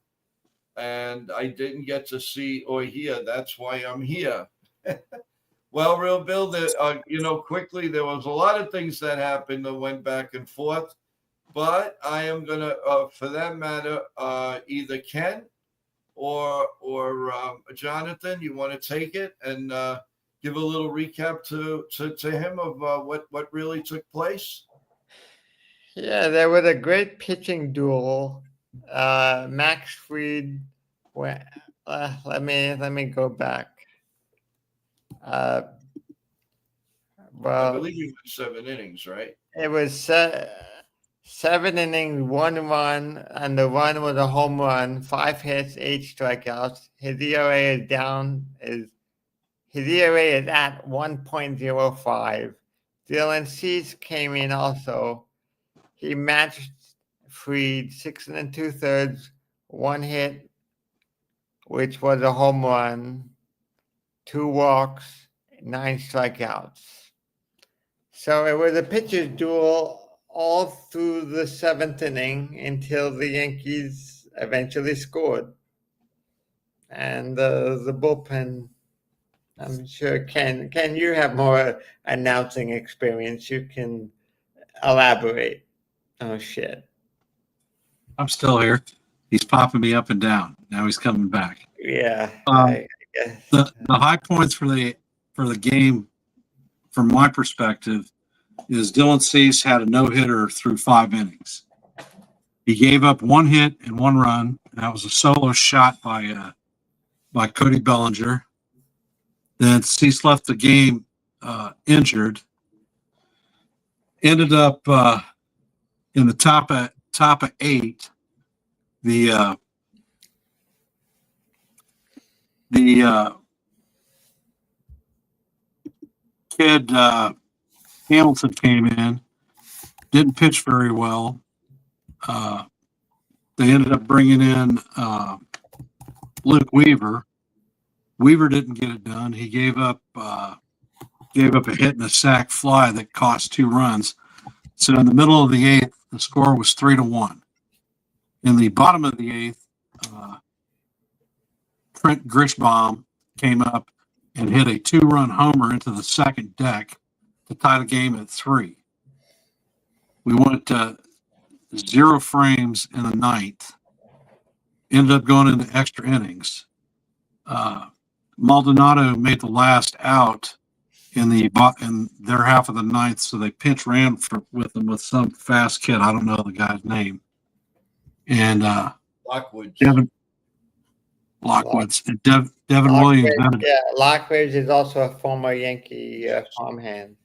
and I didn't get to see or hear. That's why I'm here. Well, Real Bill, quickly, there was a lot of things that happened that went back and forth. But I am going to, for that matter, either Ken or Jonathan, you want to take it and give a little recap to him of what really took place? Yeah, there was a great pitching duel. Max Fried went. Let me go back. Uh, I well, believe he went 7 innings, right? it was 7 innings, 1 run, and the run was a home run. 5 hits, 8 strikeouts. His ERA is down. His ERA is at 1.05. Dylan Cease came in also. He matched Fried 6 2/3, 1 hit, which was a home run, 2 walks, 9 strikeouts. So it was a pitcher's duel all through the 7th inning until the Yankees eventually scored. And the bullpen, I'm sure, Ken, you have more announcing experience. You can elaborate. Oh, shit. I'm still here. He's popping me up and down. Now he's coming back. Yeah, I guess. The high points for the game, from my perspective, is Dylan Cease had a no-hitter through 5 innings. He gave up 1 hit and 1 run. That was a solo shot by Cody Bellinger. Then Cease left the game injured. Ended up in the top of 8. The kid Hamilton came in, didn't pitch very well. They ended up bringing in Luke Weaver. Weaver didn't get it done. He gave up a hit and a sac fly that cost 2 runs. So in the middle of the 8th, the score was 3-1. In the bottom of the 8th, Trent Grishbaum came up and hit a 2-run homer into the second deck to tie the game at 3. We went 0 frames in the 9th. Ended up going into extra innings. Maldonado made the last out in their half of the 9th, so they pinch ran with them with some fast kid. I don't know the guy's name. And Lockwood. Lockwoods. And Devin Williams. Yeah, Lockridge is also a former Yankee farmhand.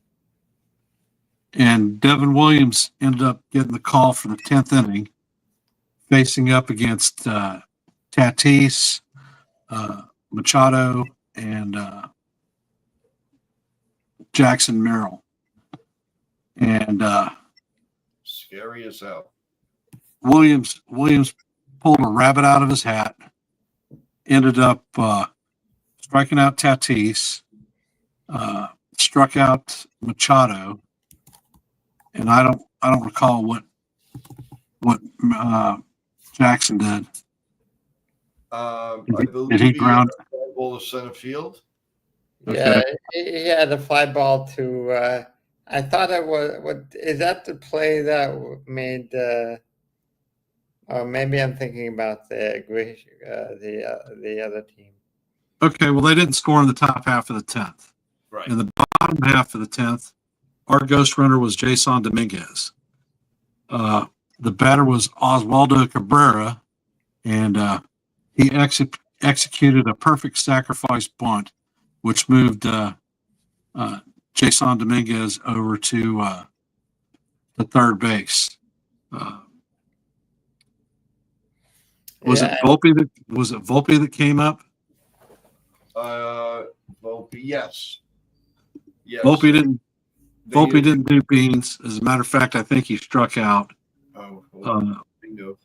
And Devin Williams ended up getting the call for the 10th inning, facing up against Tatis, Machado, and Jackson Merrill. And Scary as hell. Williams pulled a rabbit out of his hat, ended up striking out Tatis, struck out Machado, and I don't recall what Jackson did. I Did believe he ground had a ball to center field? Yeah, he had a fly ball to. I thought it was. What is that? The play that made? Or maybe I'm thinking about the other team. Okay, well, they didn't score in the top half of the 10th. Right. In the bottom half of the 10th, our ghost runner was Jason Dominguez. The batter was Oswaldo Cabrera, and he executed a perfect sacrifice bunt, which moved Jason Dominguez over to third base. Was it Volpe that came up? Volpe, yes. Yes. Volpe didn't do beans. As a matter of fact, I think he struck out. Bingo.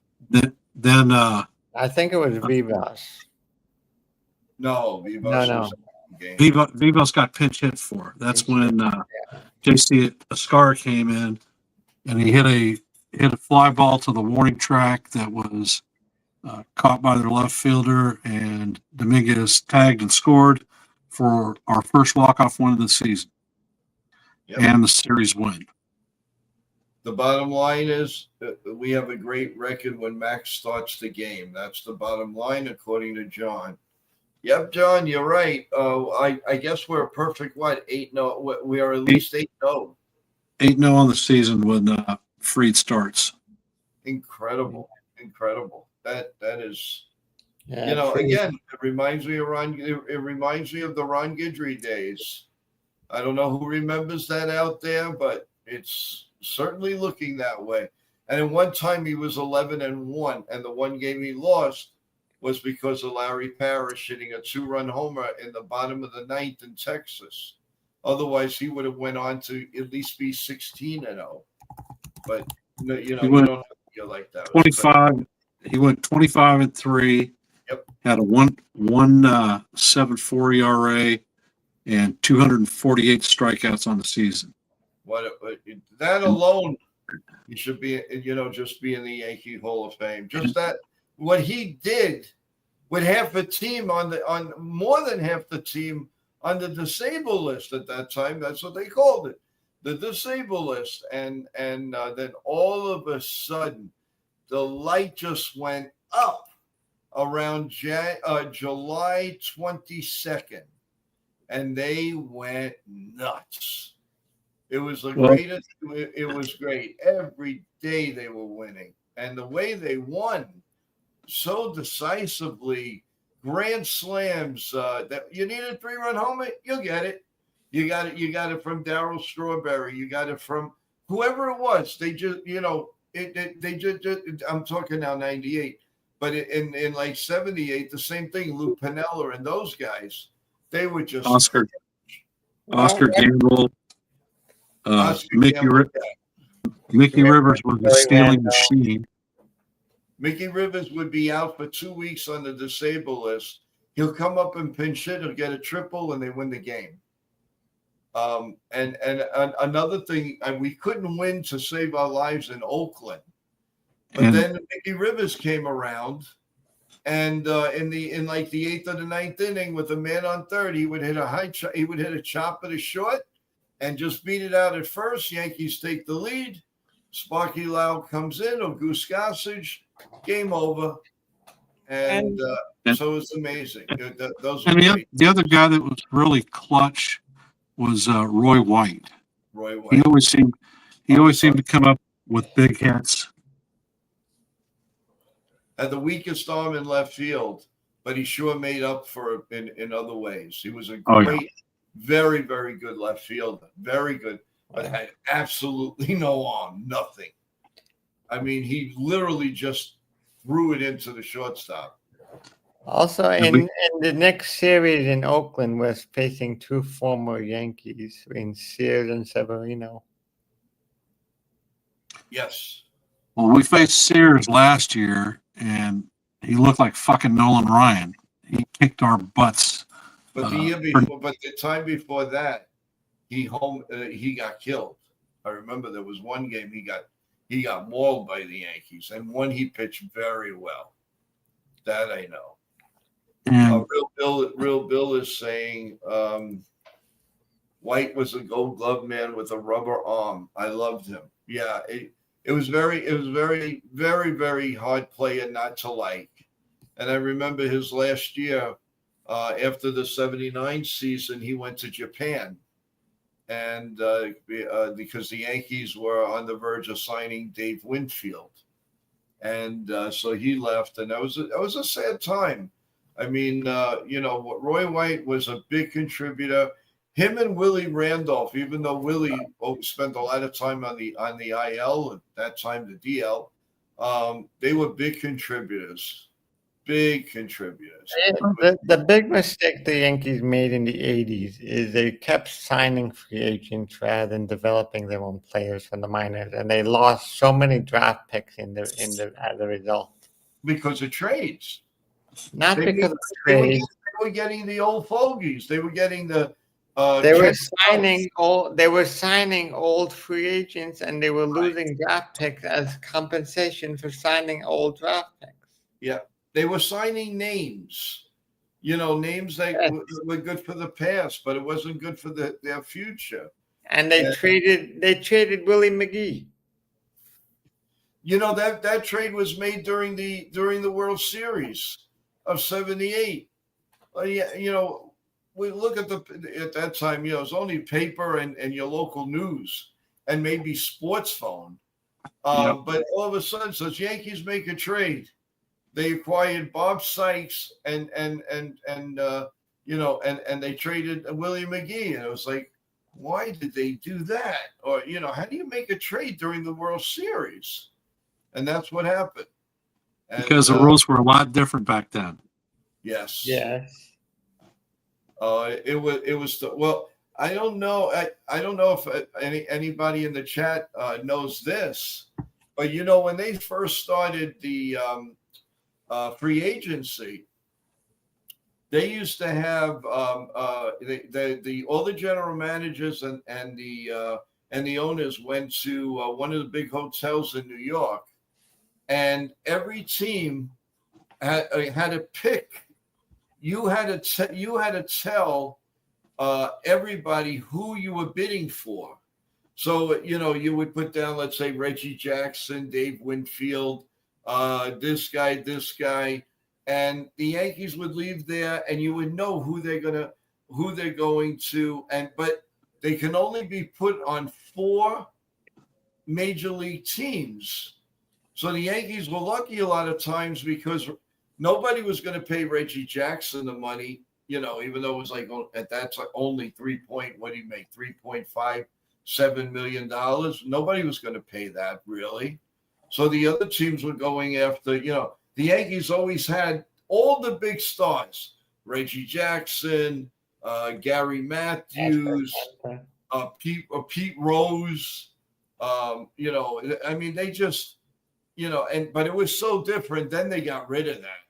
Then I think it was Vivas. No, Vivas No. was in the game. Vivas got pinch hit for. That's when JC Ascar came in, and he hit a fly ball to the warning track that was caught by their left fielder, and Dominguez tagged and scored for our first walk-off win of the season. Yep. And the series win. The bottom line is we have a great record when Max starts the game. That's the bottom line, according to John. Yep, John, you're right. I guess we're a perfect 8-0. We are at least 8-0. 8-0 on the season when Freed starts. Incredible. That is, Yeah, again, it reminds me of It reminds me of the Ron Guidry days. I don't know who remembers that out there, but it's certainly looking that way. And at one time he was 11-1, and the one game he lost was because of Larry Parrish hitting a 2-run homer in the bottom of the ninth in Texas. Otherwise, he would have went on to at least be 16-0. But you don't have to feel like that. 25. He went 25-3. Yep. Had a 1.74 ERA and 248 strikeouts on the season. That alone, he should be, just be in the Yankee Hall of Fame. Just that, what he did with half the team on more than half the team on the disabled list at that time. That's what they called it, the disabled list. And then all of a sudden, the light just went up around July 22nd, and they went nuts. It was the greatest. It was great. Every day they were winning, and the way they won so decisively, grand slams. That you need a 3-run homer, you'll get it. You got it. You got it from Darryl Strawberry. You got it from whoever it was. They just, they just. I'm talking now 98, but in like 78, the same thing. Lou Piniella and those guys, they were just Oscar Gamble. Mickey Rivers was a stealing machine. Mickey Rivers would be out for 2 weeks on the disabled list. He'll come up and pinch hit. He'll get a triple, and they win the game. And another thing, we couldn't win to save our lives in Oakland, but then Mickey Rivers came around, and in like the 8th or the 9th inning, with a man on third, he would hit a chopper to short, and just beat it out at first. Yankees take the lead. Sparky Loud comes in, or Goose Gossage, game over. And so it's amazing. The other guy that was really clutch was Roy White. Roy White. He always seemed to come up with big hits. Had the weakest arm in left field, but he sure made up for it in other ways. He was a great, very, very good left fielder. Very good, but had absolutely no arm, nothing. I mean, he literally just threw it into the shortstop. Also, in the next series in Oakland, was facing two former Yankees, in Sears and Severino. Yes. Well, we faced Sears last year, and he looked like fucking Nolan Ryan. He kicked our butts. But the year before, but the time before that, he got killed. I remember there was one game he got mauled by the Yankees, and one he pitched very well. That I know. Real Bill is saying White was a Gold Glove man with a rubber arm. I loved him. Yeah, it was very, very, very hard player not to like. And I remember his last year after the '79 season, he went to Japan, and because the Yankees were on the verge of signing Dave Winfield, and so he left, and that was a sad time. I mean, Roy White was a big contributor. Him and Willie Randolph, even though Willie spent a lot of time on the IL at that time, the DL, they were big contributors. Big contributors. The big mistake the Yankees made in the 80s is they kept signing free agents rather than developing their own players from the minors, and they lost so many draft picks as a result. Because of trades. Not because of trades. They were getting the old fogies. They were getting the. They were signing old free agents, and they were losing draft picks as compensation for signing old draft picks. Yeah, they were signing names. Names that were good for the past, but it wasn't good for their future. And they traded Willie McGee. That trade was made during the World Series of '78. Yeah, we look at that time, it was only paper and your local news and maybe sports phone. Yep. But all of a sudden, says Yankees make a trade. They acquired Bob Sykes and they traded Willie McGee, and it was like, why did they do that? Or how do you make a trade during the World Series? And that's what happened. And, Because the rules were a lot different back then. yes, Yes. it was well. I don't know. I don't know if anybody in the chat knows this, but when they first started the free agency, they used to have the all the general managers and the owners went to one of the big hotels in New York, and every team had to pick. You had to tell everybody who you were bidding for. So you would put down, let's say, Reggie Jackson, Dave Winfield, this guy, and the Yankees would leave there, and you would know who they're going to, but they can only be put on 4 major league teams. So the Yankees were lucky a lot of times because nobody was going to pay Reggie Jackson the money, even though it was like at that time only what do you make, $3.57 million. Nobody was going to pay that really. So the other teams were going after, the Yankees always had all the big stars, Reggie Jackson, Gary Matthews, Pete Rose. They just, but it was so different. Then they got rid of that.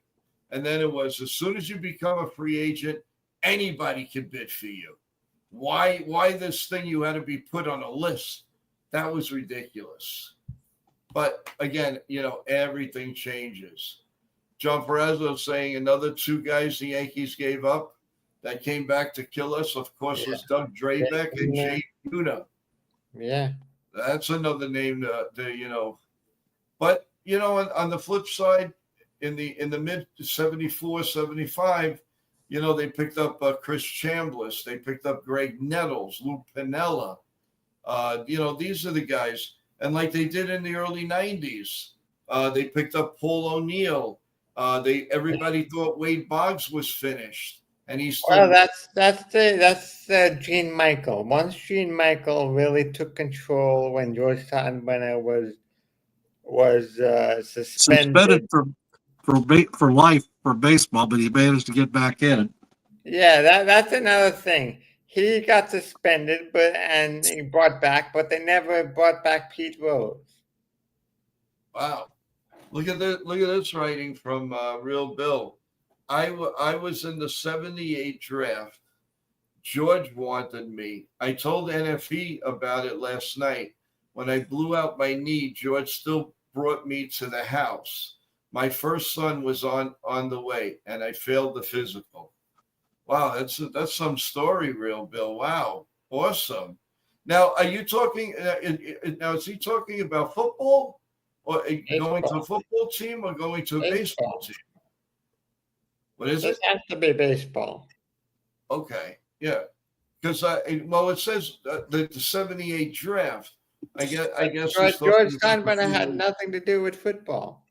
And then it was, as soon as you become a free agent, anybody can bid for you. Why this thing you had to be put on a list? That was ridiculous. But again, everything changes. John Perezzo saying another 2 guys the Yankees gave up that came back to kill us, of course, was Doug Drabeck and Jay Buhner. Yeah. That's another name But, on the flip side, in the mid 74, 75, they picked up Chris Chambliss. They picked up Greg Nettles, Lou Piniella. These are the guys. And like they did in the early 90s, they picked up Paul O'Neill. Everybody thought Wade Boggs was finished. And he's still. Well, that's Gene Michael. Once Gene Michael really took control when George Steinbrenner was suspended for life for baseball, but he managed to get back in. Yeah, that's another thing. He got suspended, and he brought back, but they never brought back Pete Rose. Wow, look at this writing from Real Bill. I was in the 78 draft. George wanted me. I told NFE about it last night. When I blew out my knee, George still brought me to the house. My first son was on the way, and I failed the physical. Wow, that's some story, Real Bill. Wow, awesome. Now, are you talking? Now, is he talking about football, or going to a football team, or going to a baseball team? What is it? It has to be baseball. Okay, yeah, because it says the 78 draft. I guess George Steinbrenner had nothing to do with football.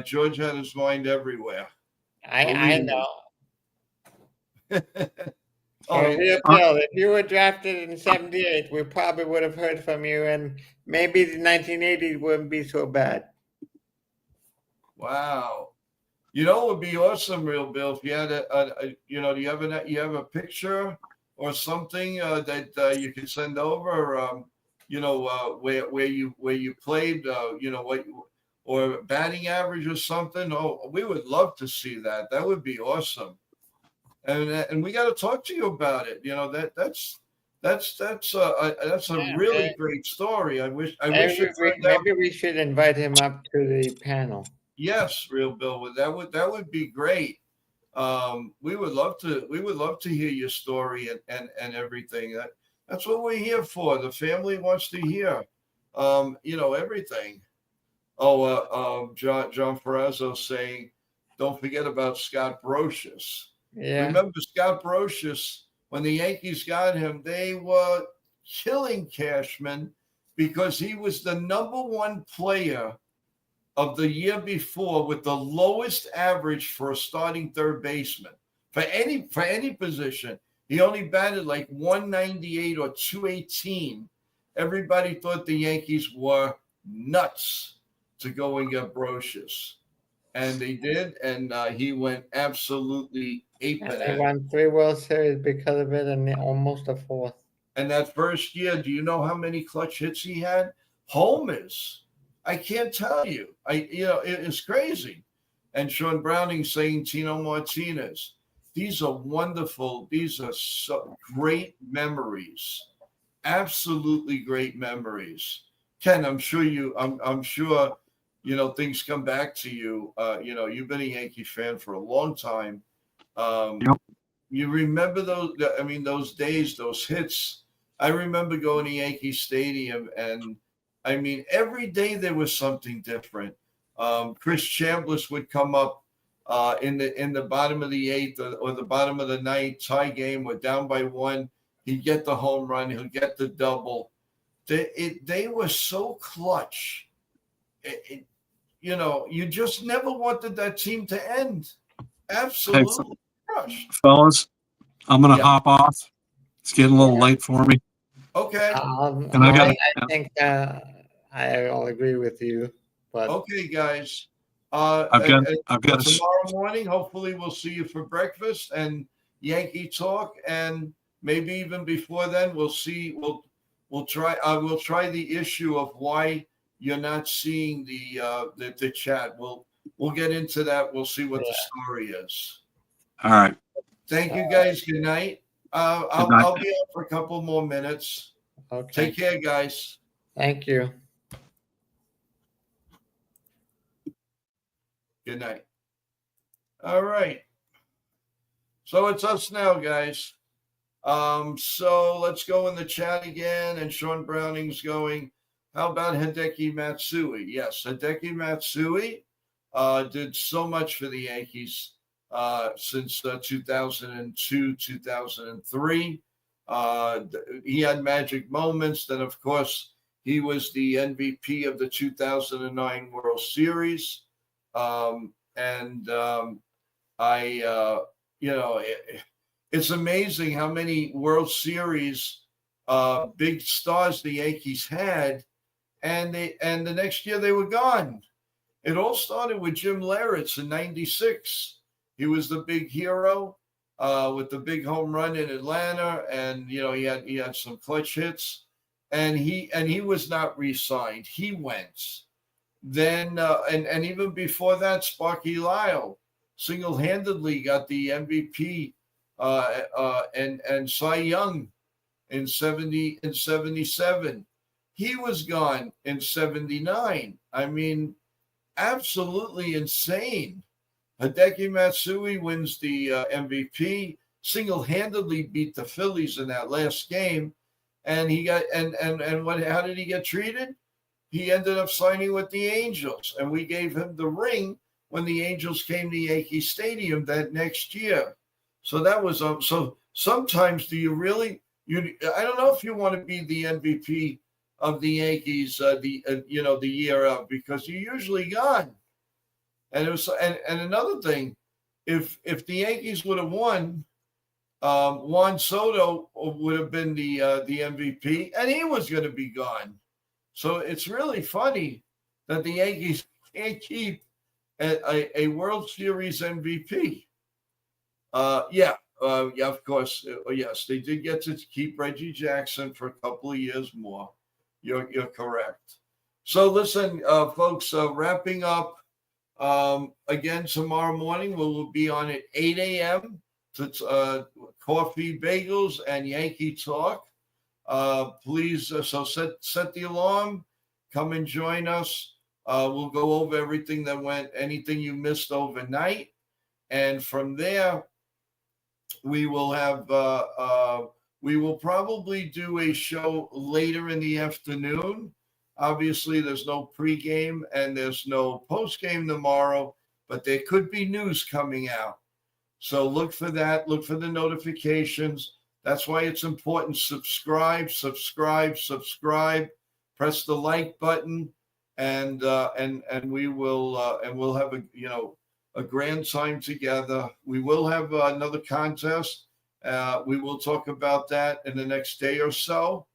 George had his mind everywhere. I know. Oh, Bill, if you were drafted in 78, we probably would have heard from you, and maybe the 1980 wouldn't be so bad. Wow. It would be awesome, Real Bill, if you had do you have a picture or something that you can send over, where you played, or batting average or something. Oh, we would love to see that. That would be awesome. And we got to talk to you about it. That's a really great story. I wish maybe we should invite him up to the panel. Yes, Real Bill. That would be great. We would love to hear your story and everything. That's what we're here for. The family wants to hear, everything. John Ferrazzo saying, don't forget about Scott Brocious. Yeah. Remember Scott Brocious, when the Yankees got him, they were killing Cashman because he was the number one player of the year before with the lowest average for a starting third baseman for any position. He only batted like 198 or 218. Everybody thought the Yankees were nuts to go and get Brocious, and they did, and he went absolutely ape And at they it. won 3 World Series because of it, and almost a fourth. And that first year, do you know how many clutch hits he had? Homers. I can't tell you. It's crazy. And Sean Browning saying Tino Martinez. These are wonderful. These are so great memories. Absolutely great memories. Ken, I'm sure things come back to you. You've been a Yankee fan for a long time. Yep. You remember those days, those hits. I remember going to Yankee Stadium, and I mean, every day there was something different. Chris Chambliss would come up in the bottom of the eighth or the bottom of the ninth, tie game. We're down by one. He'd get the home run. He'll get the double. They were so clutch. You just never wanted that team to end. Absolutely crushed. Fellas, I'm going to Yeah. hop off. It's getting a little late for me. Okay. And I got I think I'll agree with you, but Okay, guys. I've got Tomorrow morning, hopefully, we'll see you for breakfast and Yankee talk, and maybe even before then, we'll see. We'll try. We'll try the issue of why you're not seeing the chat. We'll get into that. We'll see what the story is. All right. Thank you, guys. Good night. Good night. I'll be up for a couple more minutes. okay. Take care, guys. Thank you. Good night. All right. So it's us now, guys. So let's go in the chat again. And Sean Browning's going, how about Hideki Matsui? Yes, Hideki Matsui did so much for the Yankees since 2002, 2003. He had magic moments. Then, of course, he was the MVP of the 2009 World Series. It's amazing how many World Series big stars the Yankees had, and the next year they were gone. It all started with Jim Leyritz in '96. He was the big hero with the big home run in Atlanta, and he had some clutch hits, and he was not re-signed. He went. Then and even before that, Sparky Lyle single-handedly got the MVP and Cy Young in 77. He was gone in 79. I mean, absolutely insane. Hideki Matsui wins the MVP, single-handedly beat the Phillies in that last game, and he got how did he get treated? He ended up signing with the Angels, and we gave him the ring when the Angels came to Yankee Stadium that next year. So that was so. Sometimes do you really? I don't know if you want to be the MVP of the Yankees, the year of, because you're usually gone. And it was, and another thing, if the Yankees would have won, Juan Soto would have been the MVP, and he was going to be gone. So it's really funny that the Yankees can't keep a World Series MVP. Of course. Yes, they did get to keep Reggie Jackson for a couple of years more. You're correct. So listen, folks, wrapping up. Again, tomorrow morning we'll be on at 8 a.m. to Coffee, Bagels, and Yankee Talk. Please, so set the alarm. Come and join us. We'll go over everything that went, anything you missed overnight, and from there, we will have. We will probably do a show later in the afternoon. Obviously, there's no pregame and there's no postgame tomorrow, but there could be news coming out. So look for that. Look for the notifications. That's why it's important. Subscribe, subscribe, subscribe. Press the like button, and we will and we'll have a grand time together. We will have another contest. We will talk about that in the next day or so.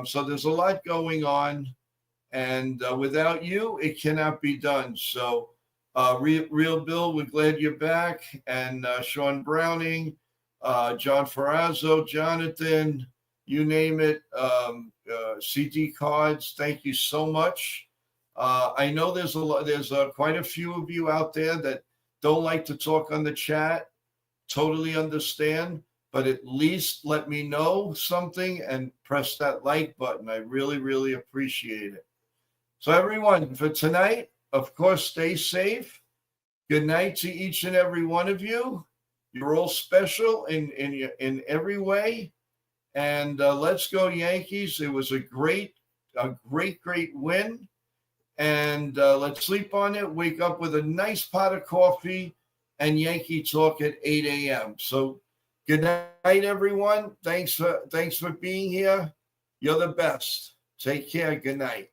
So there's a lot going on, and without you, it cannot be done. So, Real Bill, we're glad you're back, and Sean Browning, John Ferrazzo, Jonathan, you name it, CD Cards. Thank you so much. I know there's quite a few of you out there that don't like to talk on the chat. Totally understand, but at least let me know something and press that like button. I really, really appreciate it. So everyone, for tonight, of course, stay safe. Good night to each and every one of you. You're all special in every way. And let's go Yankees. It was a great win. And let's sleep on it. Wake up with a nice pot of coffee and Yankee talk at 8 a.m. So good night, everyone. Thanks for being here. You're the best. Take care. Good night.